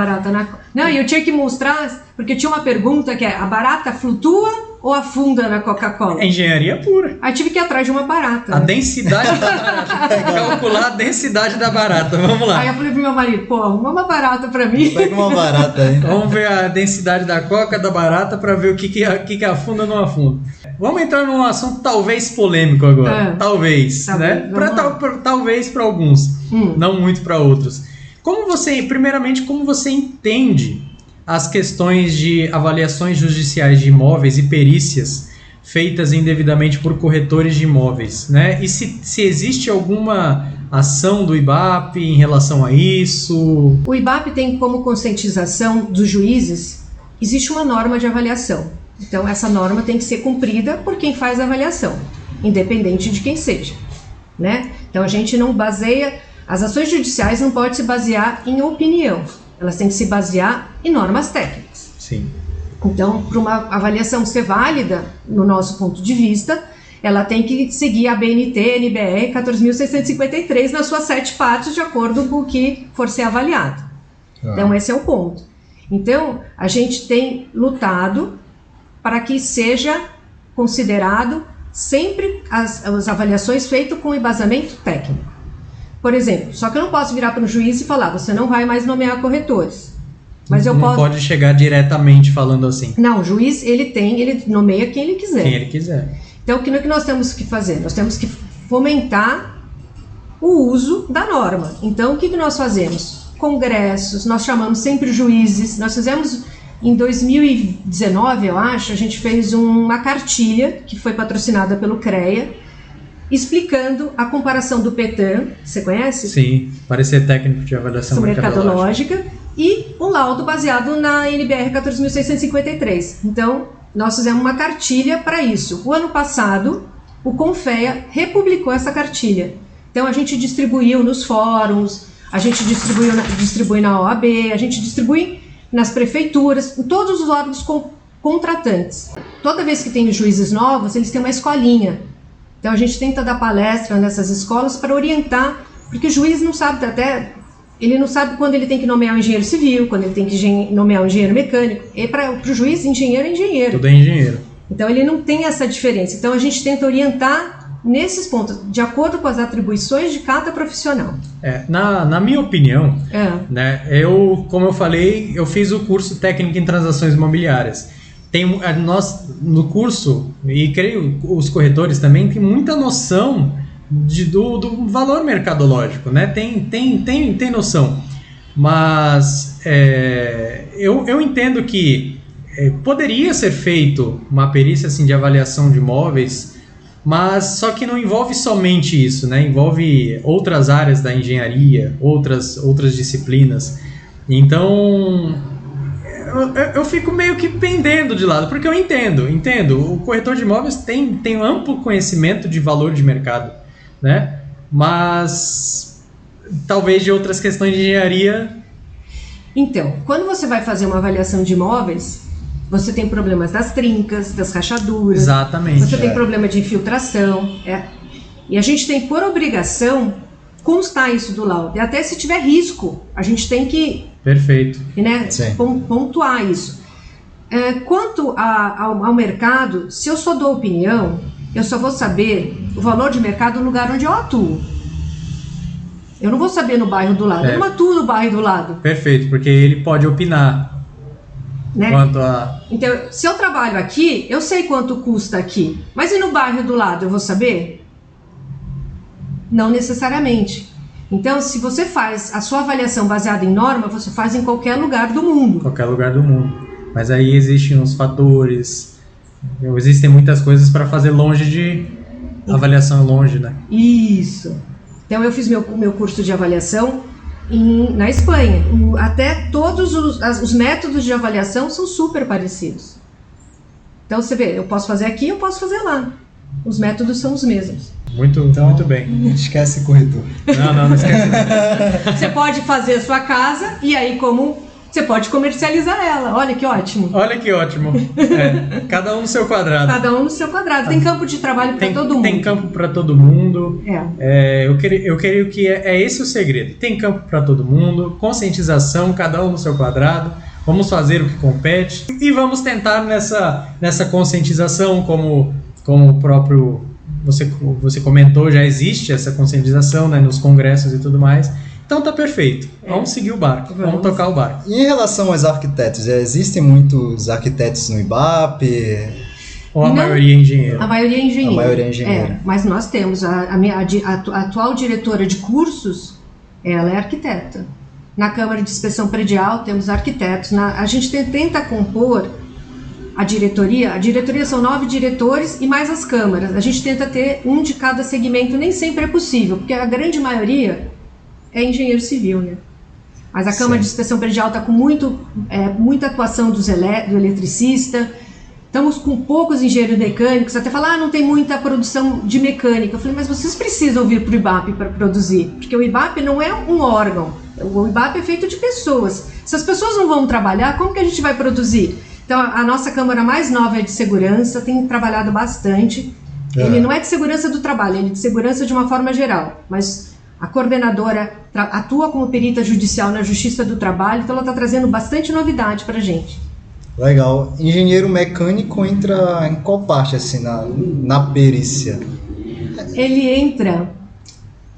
Não, e eu tinha que mostrar, porque tinha uma pergunta que é: a barata flutua ou afunda na Coca-Cola? É engenharia pura. Aí tive que ir atrás de uma barata. A densidade da barata. Calcular a densidade da barata. Vamos lá. Aí eu falei pro meu marido: pô, arruma uma barata pra mim. Pega uma barata aí. Vamos ver a densidade da coca, da barata, pra ver o que afunda ou não afunda. Vamos entrar num assunto talvez polêmico agora. Talvez, né? Talvez para alguns, não muito para outros. Primeiramente, como você entende as questões de avaliações judiciais de imóveis e perícias feitas indevidamente por corretores de imóveis, né? E se existe alguma ação do IBAP em relação a isso? O IBAP tem como conscientização dos juízes, existe uma norma de avaliação. Então, essa norma tem que ser cumprida por quem faz a avaliação, independente de quem seja, né? Então, a gente não baseia... As ações judiciais não podem se basear em opinião. Elas têm que se basear em normas técnicas. Sim. Então, para uma avaliação ser válida, no nosso ponto de vista, ela tem que seguir a BNT, NBR 14.653 nas suas 7 partes, de acordo com o que for ser avaliado. Então, esse é o ponto. Então, a gente tem lutado para que seja considerado sempre as avaliações feitas com embasamento técnico. Por exemplo, só que eu não posso virar para um juiz e falar: você não vai mais nomear corretores. Mas eu não pode chegar diretamente falando assim. Não, o juiz, ele nomeia quem ele quiser. Quem ele quiser. Então, o que nós temos que fazer? Nós temos que fomentar o uso da norma. Então, o que nós fazemos? Congressos, nós chamamos sempre juízes. Nós fizemos... Em 2019, eu acho, a gente fez uma cartilha que foi patrocinada pelo CREA, explicando a comparação do PETAM, você conhece? Sim, parecer técnico de avaliação mercadológica, e o laudo baseado na NBR 14.653. Então, nós fizemos uma cartilha para isso. O ano passado, o CONFEA republicou essa cartilha. Então, a gente distribuiu nos fóruns, a gente distribui na OAB, a gente distribui nas prefeituras, em todos os órgãos contratantes. Toda vez que tem juízes novos, eles têm uma escolinha. Então a gente tenta dar palestra nessas escolas para orientar, porque o juiz não sabe, até ele não sabe quando ele tem que nomear um engenheiro civil, quando ele tem que nomear um engenheiro mecânico. E para o juiz, engenheiro é engenheiro. Tudo é engenheiro. Então ele não tem essa diferença. Então a gente tenta orientar nesses pontos, de acordo com as atribuições de cada profissional. Na minha opinião, né, como eu falei, eu fiz o curso técnico em transações imobiliárias. Nós, no curso, e creio os corretores também, tem muita noção do valor mercadológico, né? Tem noção. Mas eu entendo que poderia ser feito uma perícia assim, de avaliação de imóveis, mas só que não envolve somente isso, né? Envolve outras áreas da engenharia, outras disciplinas. Então eu fico meio que pendendo de lado, porque eu entendo. O corretor de imóveis tem amplo conhecimento de valor de mercado, né? Mas talvez de outras questões de engenharia. Então, quando você vai fazer uma avaliação de imóveis, você tem problemas das trincas, das rachaduras. Exatamente. Você tem problema de infiltração. E a gente tem por obrigação constar isso do laudo. E até se tiver risco, a gente tem que... Perfeito. Né, pontuar isso. Quanto ao mercado, se eu só dou opinião, eu só vou saber o valor de mercado no lugar onde eu atuo. Eu não vou saber no bairro do lado. Eu não atuo no bairro do lado. Perfeito, porque ele pode opinar. Né? Quanto a... Então, se eu trabalho aqui, eu sei quanto custa aqui. Mas e no bairro do lado, eu vou saber? Não necessariamente. Então, se você faz a sua avaliação baseada em norma, você faz em qualquer lugar do mundo. Qualquer lugar do mundo. Mas aí existem os fatores, existem muitas coisas para fazer longe de... Avaliação longe, né? Isso. Então, eu fiz meu curso de avaliação na Espanha. Até todos os métodos de avaliação são super parecidos. Então, você vê, eu posso fazer aqui, eu posso fazer lá. Os métodos são os mesmos. Muito bem. Esquece corretor. Não esquece. Você pode fazer a sua casa e aí você pode comercializar ela. Olha que ótimo. Cada um no seu quadrado. Cada um no seu quadrado. Tem campo de trabalho para todo mundo. Tem campo para todo mundo. Eu creio que é esse o segredo. Tem campo para todo mundo, conscientização, cada um no seu quadrado. Vamos fazer o que compete e vamos tentar nessa conscientização, como o próprio você comentou, já existe essa conscientização, né, nos congressos e tudo mais. Então tá perfeito. Vamos seguir o barco, vamos tocar o barco. E em relação aos arquitetos, existem muitos arquitetos no IBAP? Ou a maioria é engenheiro? A maioria é engenheiro. Mas nós temos a atual diretora de cursos, ela é arquiteta. Na Câmara de Inspeção Predial temos arquitetos. A gente tenta compor a diretoria são 9 diretores e mais as câmaras. A gente tenta ter um de cada segmento, nem sempre é possível, porque a grande maioria é engenheiro civil, né? Mas a Câmara de Inspeção Predial está com muita atuação do eletricista. Estamos com poucos engenheiros mecânicos. Até falar, não tem muita produção de mecânica. Eu falei, mas vocês precisam vir para o IBAP para produzir, porque o IBAP não é um órgão. O IBAP é feito de pessoas. Se as pessoas não vão trabalhar, como que a gente vai produzir? Então, a nossa Câmara mais nova é de segurança, tem trabalhado bastante. Ele não é de segurança do trabalho, ele é de segurança de uma forma geral. Mas a coordenadora atua como perita judicial na Justiça do Trabalho, então ela está trazendo bastante novidade para a gente. Legal. Engenheiro mecânico entra em qual parte, assim, na perícia? Ele entra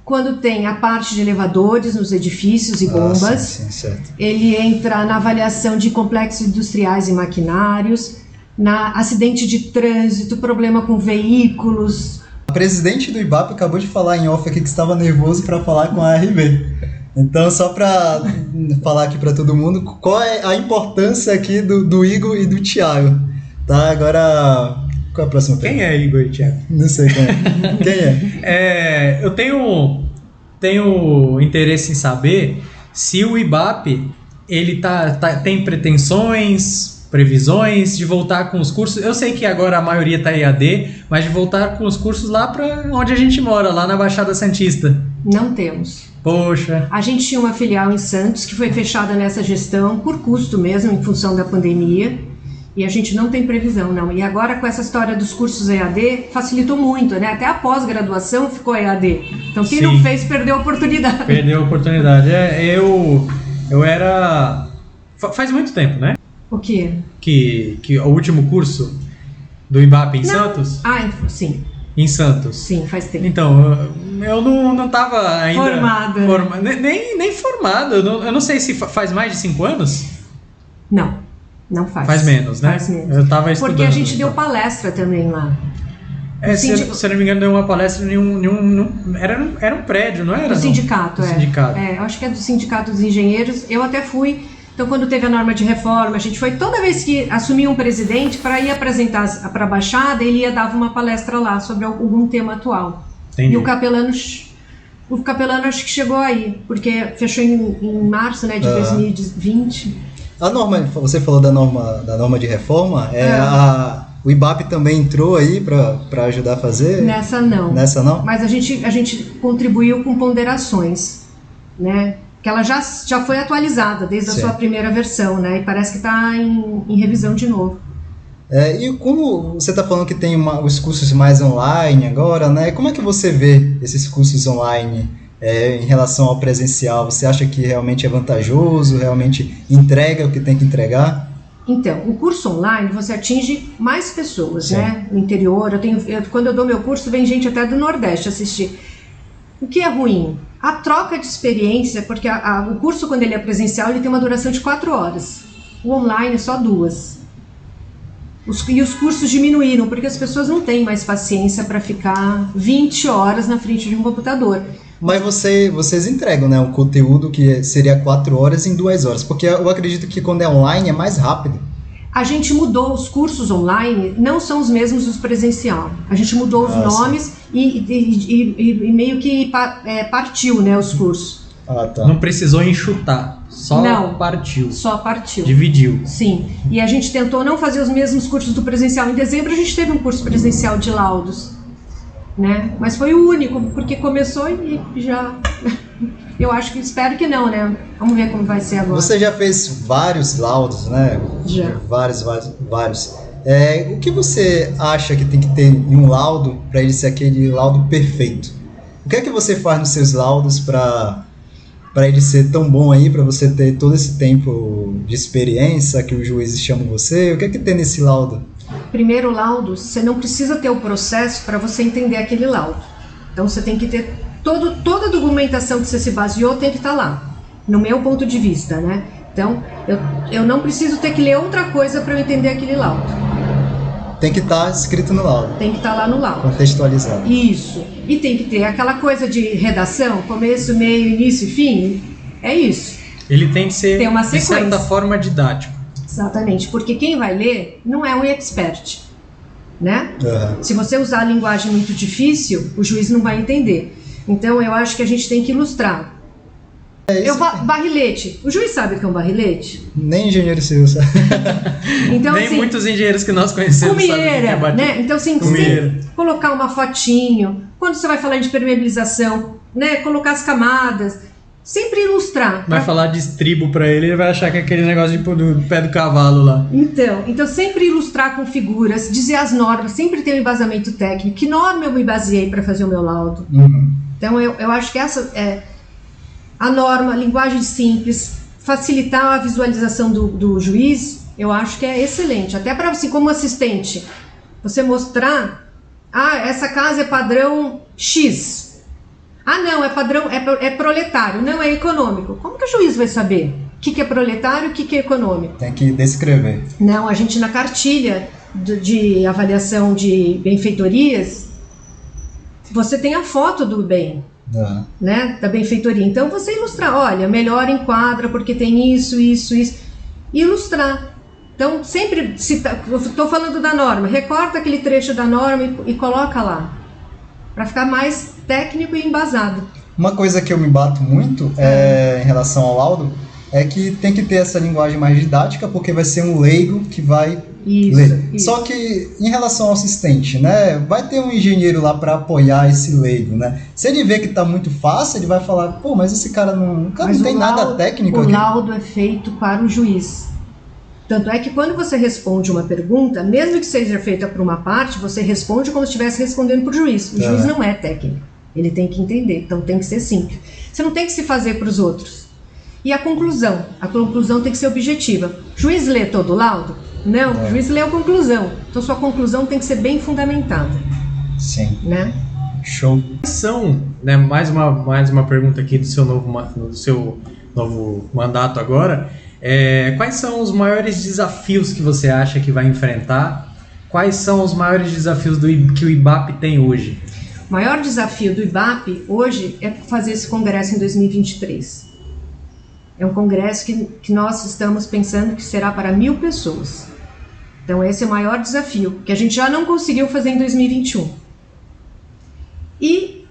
quando tem a parte de elevadores nos edifícios e bombas. Sim, certo. Ele entra na avaliação de complexos industriais e maquinários, na acidente de trânsito, problema com veículos. A presidente do IBAP acabou de falar em off aqui que estava nervoso para falar com a RB. Então, só para falar aqui para todo mundo, qual é a importância aqui do Igor e do Thiago? Tá, agora... Qual é a próxima pergunta? Quem é Igor e Thiago? Não sei quem é. Quem é? Eu tenho interesse em saber se o IBAP ele tem pretensões, previsões de voltar com os cursos. Eu sei que agora a maioria está EAD, mas de voltar com os cursos lá para onde a gente mora, lá na Baixada Santista. Não temos. Poxa. A gente tinha uma filial em Santos que foi fechada nessa gestão por custo mesmo, em função da pandemia. E a gente não tem previsão, não. E agora com essa história dos cursos EAD, facilitou muito, né? Até a pós-graduação ficou EAD. Então quem não fez perdeu a oportunidade. Perdeu a oportunidade. Eu era... Faz muito tempo, né? O quê? Que o último curso do IBAP em Santos? Ah, sim. Em Santos. Sim, faz tempo. Então, eu não tava ainda... Formada. Nem formado. Eu não sei se faz mais de 5 anos? Não faz. Faz menos, né? Faz menos. Eu tava estudando. Porque a gente deu palestra também lá. Se eu não me engano, deu uma palestra em era um prédio, não era? Do sindicato, sindicato. Eu acho que é do Sindicato dos Engenheiros. Eu até fui. Então, quando teve a norma de reforma, a gente foi toda vez que assumia um presidente para ir apresentar para a Baixada, ele ia dar uma palestra lá sobre algum tema atual. Entendi. E o capelano acho que chegou aí, porque fechou em março, né, de 2020. A norma, você falou da norma de reforma, o IBAP também entrou aí para ajudar a fazer? Nessa não. Nessa não? Mas a gente contribuiu com ponderações, né? Que ela já foi atualizada desde a sua primeira versão, né? E parece que está em revisão de novo. E como você está falando que tem os cursos mais online agora, né? Como é que você vê esses cursos online em relação ao presencial? Você acha que realmente é vantajoso, realmente entrega o que tem que entregar? Então, o curso online você atinge mais pessoas, né? No interior, quando eu dou meu curso, vem gente até do Nordeste assistir. O que é ruim? A troca de experiência, porque o curso, quando ele é presencial, ele tem uma duração de 4 horas. O online é só 2. E os cursos diminuíram, porque as pessoas não têm mais paciência para ficar 20 horas na frente de um computador. Mas vocês entregam, né, um conteúdo que seria 4 horas em 2 horas, porque eu acredito que quando é online é mais rápido. A gente mudou os cursos online, não são os mesmos dos presencial. A gente mudou os nomes e meio que partiu, né, os cursos. Tá. Não precisou enxutar, partiu. Só partiu. Dividiu. Sim, e a gente tentou não fazer os mesmos cursos do presencial. Em dezembro a gente teve um curso presencial de laudos, né? Mas foi o único, porque começou e já... Eu espero que não, né? Vamos ver como vai ser agora. Você já fez vários laudos, né? Já. Vários. O que você acha que tem que ter em um laudo para ele ser aquele laudo perfeito? O que é que você faz nos seus laudos para ele ser tão bom aí, para você ter todo esse tempo de experiência que os juízes chamam você? O que é que tem nesse laudo? Primeiro, laudo, você não precisa ter o processo para você entender aquele laudo. Então você tem que ter toda a documentação que você se baseou tem que estar lá, no meu ponto de vista, né? Então eu não preciso ter que ler outra coisa para eu entender aquele laudo. Tem que estar escrito no laudo. Tem que estar lá no laudo. Contextualizado. Isso. E tem que ter aquela coisa de redação, começo, meio, início e fim. É isso. Ele tem que ser, tem uma de sequência. certa forma, didático. Exatamente. Porque quem vai ler não é um expert, né? Uhum. Se você usar a linguagem muito difícil, o juiz não vai entender. Então, eu acho que a gente tem que ilustrar. Barrilete. O juiz sabe o que é um barrilete? Nem engenheiro civil sabe. Então, nem assim, muitos engenheiros que nós conhecemos cumieira, sabem o que é né? Então, assim, colocar uma fotinho. Quando você vai falar de permeabilização, né? Colocar as camadas. Sempre ilustrar. Vai falar de estribo pra ele vai achar que é aquele negócio do pé do cavalo lá. Então sempre ilustrar com figuras, dizer as normas, sempre ter um embasamento técnico. Que norma eu me baseei para fazer o meu laudo? Uhum. Então, eu acho que essa é a norma, linguagem simples, facilitar a visualização do juiz, eu acho que é excelente. Até para você, como assistente, você mostrar, essa casa é padrão X. Não, é padrão, é proletário, não é econômico. Como que o juiz vai saber o que é proletário e o que é econômico? Tem que descrever. Não, a gente na cartilha de avaliação de benfeitorias, você tem a foto do bem, né, da benfeitoria. Então você ilustrar, olha, melhor enquadra porque tem isso. Ilustrar. Então sempre, eu estou falando da norma, recorta aquele trecho da norma e coloca lá, para ficar mais técnico e embasado. Uma coisa que eu me bato muito em relação ao laudo é que tem que ter essa linguagem mais didática, porque vai ser um leigo que vai ler. Isso. Só que em relação ao assistente, né, vai ter um engenheiro lá para apoiar esse leigo, né? Se ele vê que está muito fácil, ele vai falar, mas esse cara não tem nada técnico aqui. O laudo é feito para o juiz. Tanto é que quando você responde uma pergunta, mesmo que seja feita por uma parte, você responde como se estivesse respondendo para o juiz. O juiz não é técnico, ele tem que entender, então tem que ser simples. Você não tem que se fazer para os outros. E a conclusão tem que ser objetiva. O juiz lê todo o laudo? Não, o juiz lê a conclusão. Então sua conclusão tem que ser bem fundamentada. Sim. Né? Show. São, né, mais uma pergunta aqui do seu novo mandato agora. Quais são os maiores desafios que você acha que vai enfrentar? Quais são os maiores desafios que o IBAP tem hoje? O maior desafio do IBAP hoje é fazer esse congresso em 2023. É um congresso que nós estamos pensando que será para 1.000 pessoas. Então esse é o maior desafio, que a gente já não conseguiu fazer em 2021. E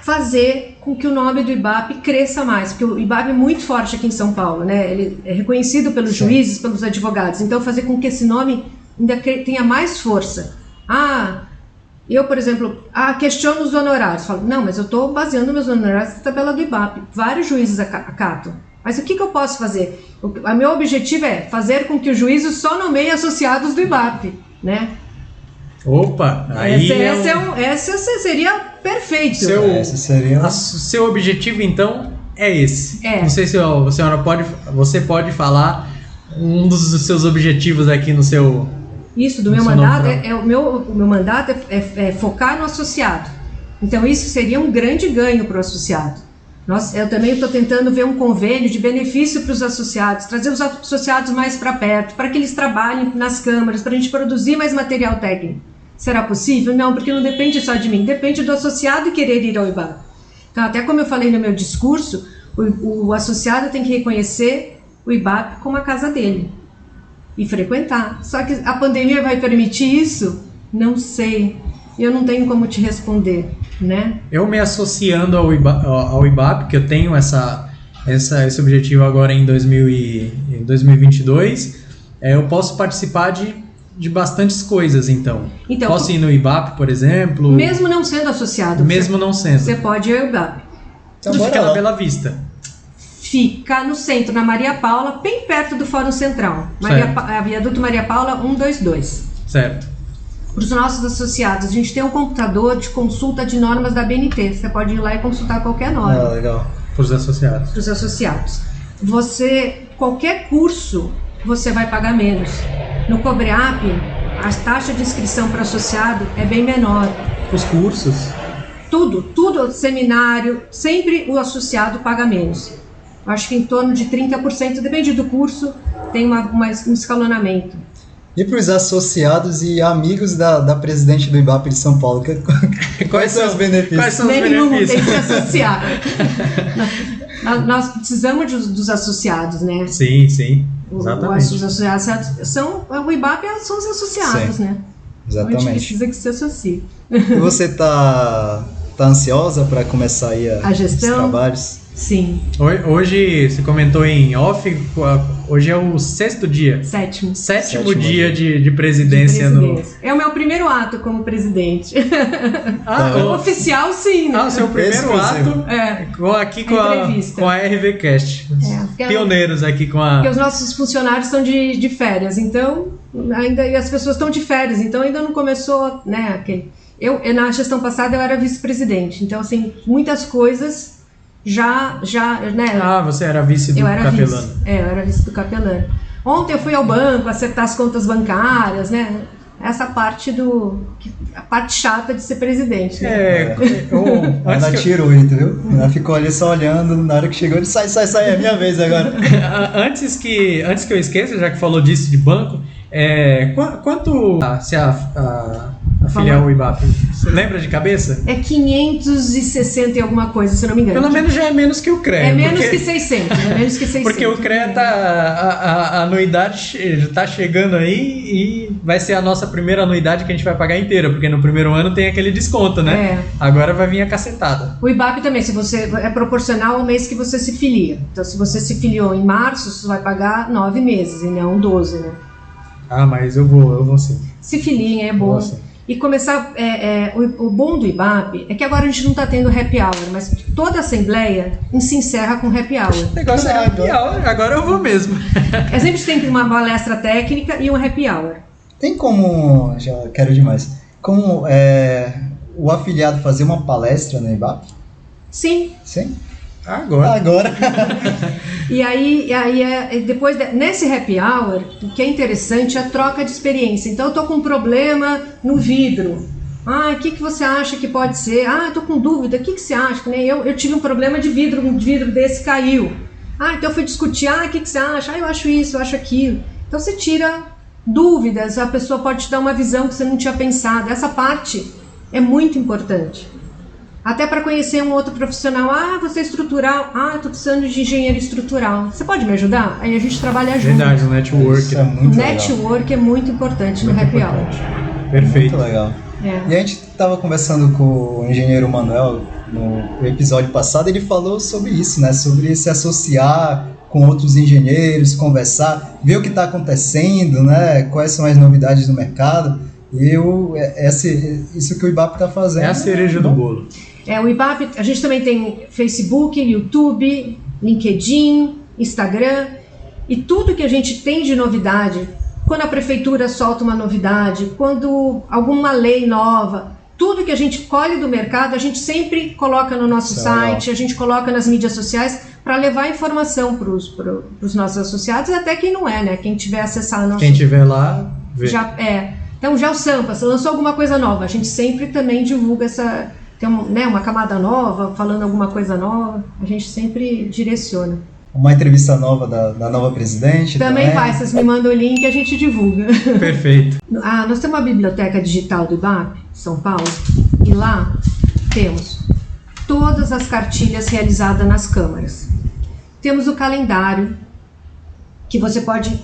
fazer com que o nome do IBAP cresça mais, porque o IBAP é muito forte aqui em São Paulo, né? Ele é reconhecido pelos juízes, pelos advogados, então fazer com que esse nome ainda tenha mais força. Eu, por exemplo, questiono os honorários, falo, não, mas eu estou baseando meus honorários na tabela do IBAP, vários juízes acatam, mas o que eu posso fazer? O meu objetivo é fazer com que os juízes só nomeiem associados do IBAP, né? Opa, aí essa seria perfeito. Seu objetivo, então, é esse. Não sei se você pode falar um dos seus objetivos aqui no seu... Isso, do meu mandato, o meu mandato é focar no associado. Então, isso seria um grande ganho para o associado. Eu também estou tentando ver um convênio de benefício para os associados, trazer os associados mais para perto, para que eles trabalhem nas câmaras, para a gente produzir mais material técnico. Será possível? Não, porque não depende só de mim, depende do associado querer ir ao IBAP. Então, até como eu falei no meu discurso, o associado tem que reconhecer o IBAP como a casa dele e frequentar. Só que a pandemia vai permitir isso? Não sei. Eu não tenho como te responder, né? Eu me associando ao IBAP, que eu tenho esse objetivo agora em 2022, eu posso participar de bastantes coisas, então. Posso ir no IBAP, por exemplo? Mesmo não sendo associado. Você pode ir ao IBAP. Tudo fica lá pela vista. Fica no centro, na Maria Paula, bem perto do Fórum Central. Viaduto Maria Paula 122. Certo. Para os nossos associados, a gente tem um computador de consulta de normas da BNT. Você pode ir lá e consultar qualquer norma. Legal. Para os associados. Para os associados. Qualquer curso, você vai pagar menos. No Cobreap, a taxa de inscrição para associado é bem menor. Os cursos? Tudo, seminário, sempre o associado paga menos. Acho que em torno de 30%, depende do curso, tem um escalonamento. E para os associados e amigos da presidente do IBAP de São Paulo, quais são os benefícios? Quais são os benefícios? benefícios? Tem que se associar. Nós precisamos dos associados, né? Sim, exatamente. Os associados o IBAP são os associados, né? Exatamente. A gente precisa que se associe. E você tá ansiosa para começar aí a gestão? Os trabalhos? Sim. Hoje, você comentou em off, hoje é o 6º dia. Sétimo dia de presidência. É o meu primeiro ato como presidente. Oficial, sim. Né? Seu primeiro ato aqui com a RVCast. Pioneiros aqui com a... Porque os nossos funcionários estão de férias, então e as pessoas estão de férias, então ainda não começou, né? Na gestão passada eu era vice-presidente, então assim, muitas coisas... né? Você era vice do capelano. Eu era vice do capelano. Ontem eu fui ao banco acertar as contas bancárias, né? Essa parte a parte chata de ser presidente. Né? Ela tirou, entendeu? Ela ficou ali só olhando, na hora que chegou, ele sai, é minha vez agora. Antes que eu esqueça, já que falou disso de banco, quanto se afiliar ao IBAP? Você lembra de cabeça? É 560 e alguma coisa, se não me engano. Pelo menos já é menos que o CREA. É menos que 600. Porque o CREA a anuidade está chegando aí e vai ser a nossa primeira anuidade que a gente vai pagar inteira, porque no primeiro ano tem aquele desconto, né? Agora vai vir a cacetada. O IBAP também, se você é proporcional ao mês que você se filia. Então, se você se filiou em março, você vai pagar 9 meses e não 12, né? Mas eu vou sim. Se filiem, é bom. e começar... o bom do IBAP é que agora a gente não está tendo happy hour, mas toda a assembleia se encerra com happy hour. O negócio é happy hour, agora eu vou mesmo. Sempre tem uma palestra técnica e um happy hour. Tem como, já quero demais, como o afiliado fazer uma palestra no IBAP? Sim. Sim? Agora. E aí depois, nesse happy hour, o que é interessante é a troca de experiência. Então, eu tô com um problema no vidro. O que você acha que pode ser? Eu tô com dúvida, o que você acha? Eu tive um problema de vidro, um vidro desse caiu. Então eu fui discutir, o que você acha? Eu acho isso, eu acho aquilo. Então, você tira dúvidas, a pessoa pode te dar uma visão que você não tinha pensado. Essa parte é muito importante. Até para conhecer um outro profissional. Você é estrutural. Eu tô precisando de engenheiro estrutural. Você pode me ajudar? Aí a gente trabalha junto. Verdade, o network. Isso é muito legal. Network é muito importante no happy hour. Perfeito. Muito legal. E a gente estava conversando com o engenheiro Manuel no episódio passado, ele falou sobre isso, né? Sobre se associar com outros engenheiros, conversar, ver o que está acontecendo, né? Quais são as novidades no mercado. Isso que o IBAP está fazendo. É a cereja do bolo. O IBAP, a gente também tem Facebook, YouTube, LinkedIn, Instagram, e tudo que a gente tem de novidade, quando a prefeitura solta uma novidade, quando alguma lei nova, tudo que a gente colhe do mercado, a gente sempre coloca no nosso site, a gente coloca nas mídias sociais para levar informação para os nossos associados, e até quem não é, né? Quem tiver acessar a nossa... Quem tiver lá, vê. Então, já o Sampa, lançou alguma coisa nova, a gente sempre também divulga tem uma camada nova, falando alguma coisa nova, a gente sempre direciona. Uma entrevista nova da nova presidente. Também faz, vocês me mandam o link e a gente divulga. Perfeito. Nós temos uma biblioteca digital do IBAP, São Paulo, e lá temos todas as cartilhas realizadas nas câmaras. Temos o calendário, que você pode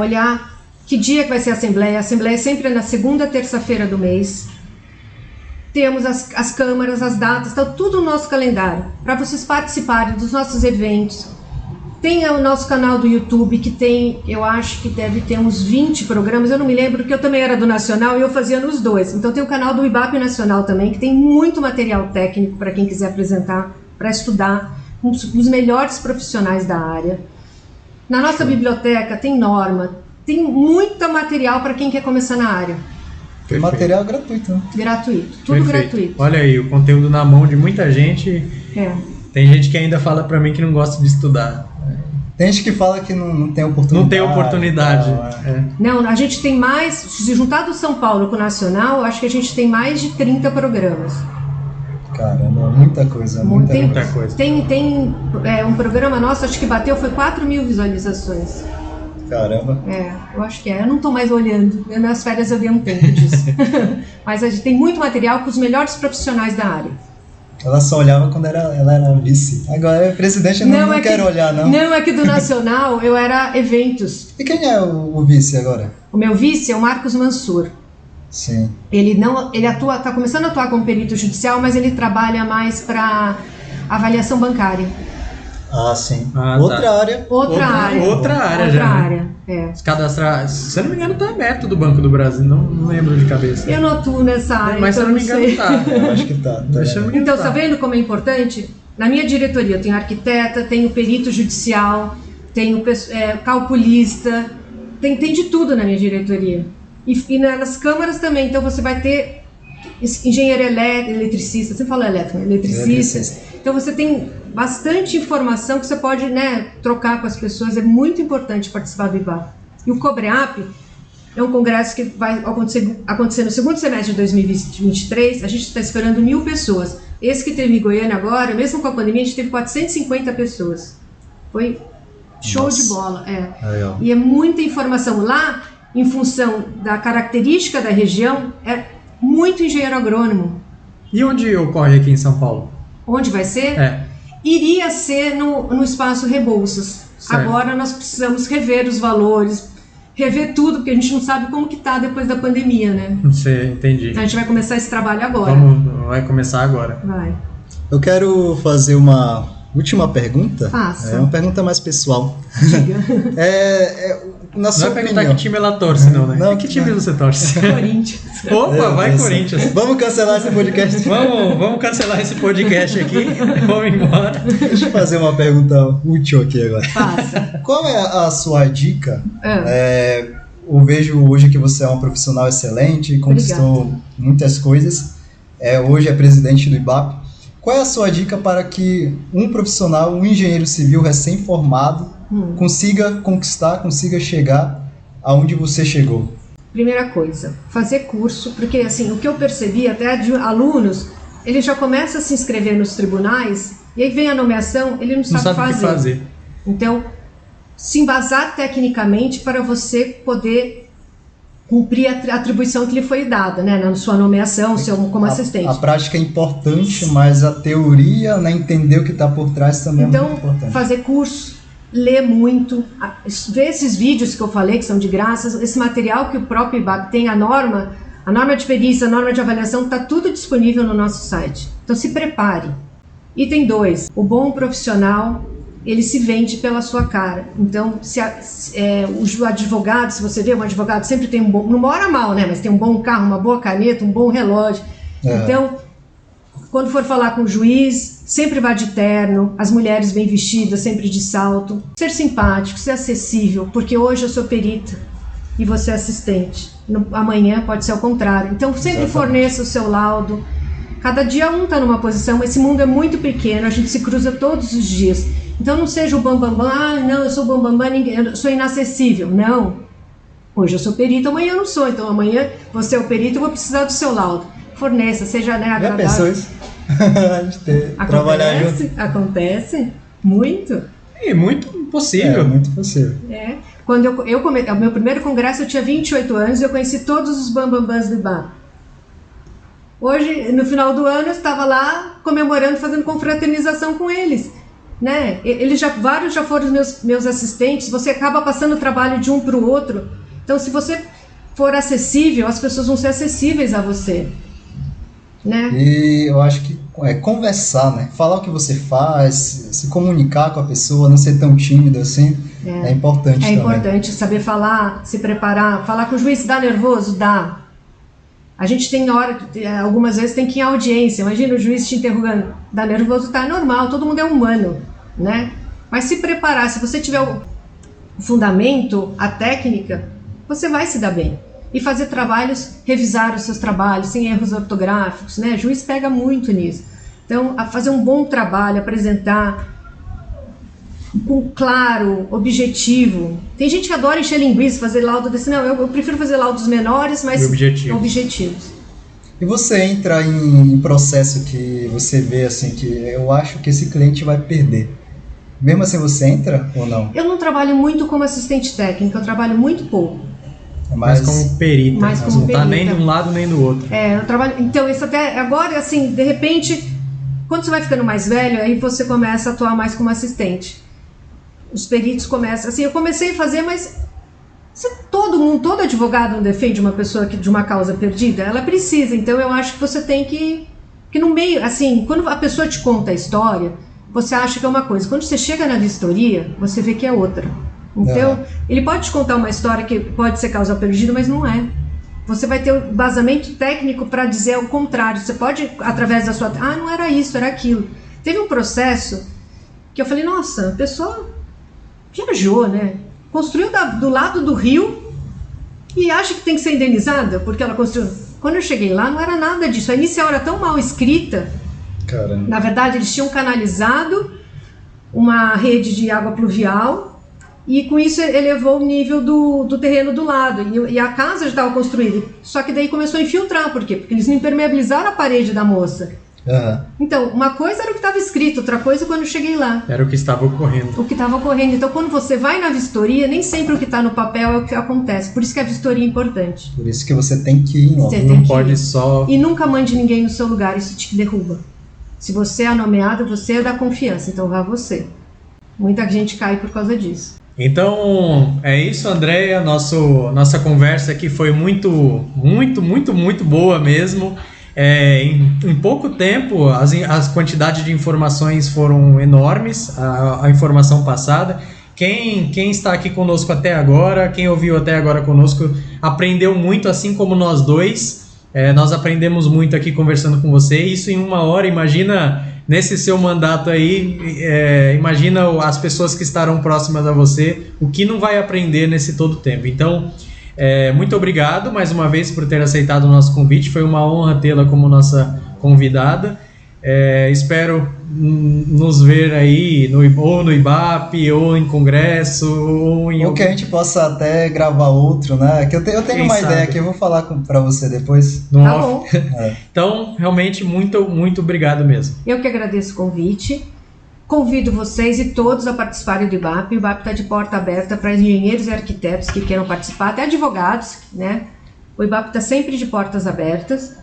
olhar que dia que vai ser a assembleia. A assembleia sempre é na segunda terça-feira do mês. Temos as câmaras, as datas, está tudo no nosso calendário, para vocês participarem dos nossos eventos. Tem o nosso canal do YouTube, que tem, eu acho que deve ter uns 20 programas, eu não me lembro, porque eu também era do Nacional e eu fazia nos dois. Então tem o canal do IBAP Nacional também, que tem muito material técnico para quem quiser apresentar, para estudar, com os melhores profissionais da área. Na nossa biblioteca tem norma, tem muito material para quem quer começar na área. Tem material gratuito, né? Gratuito, tudo gratuito. Olha aí, o conteúdo na mão de muita gente. Tem gente que ainda fala pra mim que não gosta de estudar. Tem gente que fala que não tem oportunidade. Não tem oportunidade. Não, a gente tem mais, se juntar do São Paulo com o Nacional, acho que a gente tem mais de 30 programas. Caramba, muita coisa. Muita coisa. Tem um programa nosso, acho que bateu, foi 4.000 visualizações. Caramba. Eu acho que eu não estou mais olhando, nas férias eu dei um tempo disso. Mas a gente tem muito material com os melhores profissionais da área. Ela só olhava quando ela era vice. Agora é presidente, eu não quero olhar, não. Não, é que do Nacional eu era eventos. E quem é o vice agora? O meu vice é o Marcos Mansur. Sim. Ele está começando a atuar como perito judicial, mas ele trabalha mais para avaliação bancária. Sim. Outra área. Outra área já. Né? Cadastrar, se eu não me engano, tá aberto do Banco do Brasil, não lembro de cabeça. Eu não atuo nessa área. Mas se eu não me engano, tá. Eu acho que tá. Então, tá vendo como é importante? Na minha diretoria eu tenho arquiteta, tenho perito judicial, tenho calculista, tem de tudo na minha diretoria. E nas câmaras também, então você vai ter engenheiro eletricista, você fala elétrico, né? Eletricista. Então você tem bastante informação que você pode, trocar com as pessoas, é muito importante participar do IBAP. E o COBREAP é um congresso que vai acontecer no segundo semestre de 2023, a gente está esperando 1.000 pessoas. Esse que teve em Goiânia agora, mesmo com a pandemia, a gente teve 450 pessoas. Foi show de bola. E é muita informação lá, em função da característica da região, é muito engenheiro agrônomo. E onde ocorre aqui em São Paulo? Onde vai ser? Iria ser no espaço Rebouças. Certo. Agora nós precisamos rever os valores, rever tudo, porque a gente não sabe como que tá depois da pandemia, né? Entendi. A gente vai começar esse trabalho agora. Vai começar agora. Vai. Eu quero fazer uma última pergunta. Faça. É uma pergunta mais pessoal. Diga. Na sua Não vai perguntar opinião. que time ela torce, não, né? Não, que time não. você torce? Corinthians. Opa, vai Corinthians. Vamos cancelar esse podcast. Vamos cancelar esse podcast aqui. Vamos embora. Deixa eu fazer uma pergunta útil aqui agora. Passa. Qual é a sua dica? Eu vejo hoje que você é um profissional excelente, conquistou muitas coisas. Hoje é presidente do IBAP. Qual é a sua dica para que um profissional, um engenheiro civil recém-formado, consiga conquistar, consiga chegar aonde você chegou? Primeira coisa, fazer curso, porque assim, o que eu percebi até de alunos, ele já começa a se inscrever nos tribunais, e aí vem a nomeação, ele não sabe o que fazer. Então, se embasar tecnicamente para você poder cumprir a atribuição que lhe foi dada, né, na sua nomeação, como assistente. A prática é importante, mas a teoria, né, entender o que está por trás também é muito importante. Então, fazer curso, ler muito, ver esses vídeos que eu falei, que são de graça, esse material que o próprio IBAP tem, a norma de perícia, a norma de avaliação, está tudo disponível no nosso site. Então, se prepare. Item 2, o bom profissional, ele se vende pela sua cara. Então, o advogado, se você vê, um advogado sempre tem não mora mal, né? Mas tem um bom carro, uma boa caneta, um bom relógio. Então, quando for falar com o juiz, sempre vá de terno, as mulheres bem vestidas, sempre de salto. Ser simpático, ser acessível, porque hoje eu sou perita e você é assistente. Amanhã pode ser ao contrário. Então, sempre forneça o seu laudo. Cada dia um está numa posição, esse mundo é muito pequeno, a gente se cruza todos os dias. Então não seja o bambambam, não, eu sou bambambam, eu sou inacessível. Não. Hoje eu sou perito, amanhã eu não sou. Então amanhã você é o perito, eu vou precisar do seu laudo. Forneça, seja agradável. Já pensou isso? A gente trabalhar junto. Acontece muito. É muito possível. É muito possível. Quando o meu primeiro congresso eu tinha 28 anos e eu conheci todos os bambambans do IBAP. Hoje, no final do ano, eu estava lá comemorando, fazendo confraternização com eles. Né? Vários já foram meus assistentes, você acaba passando o trabalho de um para o outro. Então, se você for acessível, as pessoas vão ser acessíveis a você. Né? E eu acho que conversar, né? Falar o que você faz, se comunicar com a pessoa, não ser tão tímido assim, é importante também. É importante saber falar, se preparar. Falar com o juiz, dá nervoso? Dá. A gente tem algumas vezes tem que ir em audiência, imagina o juiz te interrogando, dá nervoso, tá normal, todo mundo é humano, né? Mas se preparar, se você tiver o fundamento, a técnica, você vai se dar bem. E fazer trabalhos, revisar os seus trabalhos, sem erros ortográficos, né? O juiz pega muito nisso. Então, fazer um bom trabalho, apresentar com claro, objetivo. Tem gente que adora encher linguiça, fazer laudo desse. Não, eu prefiro fazer laudos menores, mas objetivos. E você entra em processo que você vê assim, que eu acho que esse cliente vai perder. Mesmo assim você entra ou não? Eu não trabalho muito como assistente técnico, eu trabalho muito pouco. Mas como perita, não tá nem de um lado nem do outro. Eu trabalho. Então, isso até agora, assim, de repente, quando você vai ficando mais velho, aí você começa a atuar mais como assistente. Os peritos começam, assim, eu comecei a fazer, mas todo advogado não defende uma pessoa de uma causa perdida, ela precisa, então eu acho que você tem que no meio, assim, quando a pessoa te conta a história, você acha que é uma coisa, quando você chega na vistoria, você vê que é outra. Então, ele pode te contar uma história que pode ser causa perdida, mas não é. Você vai ter um embasamento técnico para dizer o contrário, você pode, através da sua, não era isso, era aquilo. Teve um processo que eu falei, nossa, a pessoa viajou, né? Construiu do lado do rio e acha que tem que ser indenizada porque ela construiu. Quando eu cheguei lá, não era nada disso. A inicial era tão mal escrita. Caramba. Na verdade, eles tinham canalizado uma rede de água pluvial e com isso elevou o nível do terreno do lado. E a casa já estava construída. Só que daí começou a infiltrar. Por quê? Porque eles não impermeabilizaram a parede da moça. Então, uma coisa era o que estava escrito, outra coisa quando eu cheguei lá. Era o que estava ocorrendo. Então, quando você vai na vistoria, nem sempre o que está no papel é o que acontece. Por isso que a vistoria é importante. Por isso que você tem que ir. Não pode só... E nunca mande ninguém no seu lugar, isso te derruba. Se você é nomeado, você é da confiança, então vá você. Muita gente cai por causa disso. Então, é isso, Andréia. Nossa conversa aqui foi muito boa mesmo. Em pouco tempo, as quantidades de informações foram enormes, a informação passada. Quem está aqui conosco até agora, quem ouviu até agora conosco, aprendeu muito, assim como nós dois. Nós aprendemos muito aqui conversando com você. Isso em 1 hora, imagina nesse seu mandato aí, imagina as pessoas que estarão próximas a você, o que não vai aprender nesse todo tempo. Então, muito obrigado mais uma vez por ter aceitado o nosso convite. Foi uma honra tê-la como nossa convidada. Espero nos ver aí ou no IBAP, ou em congresso, ou que a gente possa até gravar outro, né? Que eu tenho uma ideia que eu vou falar para você depois. Tá bom. Então, realmente, muito, muito obrigado mesmo. Eu que agradeço o convite. Convido vocês e todos a participarem do IBAP. O IBAP está de porta aberta para engenheiros e arquitetos que queiram participar, até advogados, né? O IBAP está sempre de portas abertas.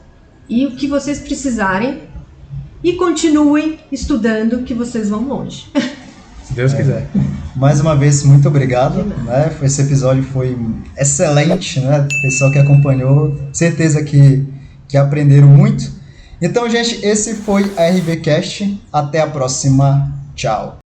E o que vocês precisarem, e continuem estudando, que vocês vão longe. Se Deus quiser. Mais uma vez, muito obrigado. Né? Esse episódio foi excelente, né? O pessoal que acompanhou, certeza que aprenderam muito. Então, gente, esse foi a RVCast. Até a próxima. Tchau.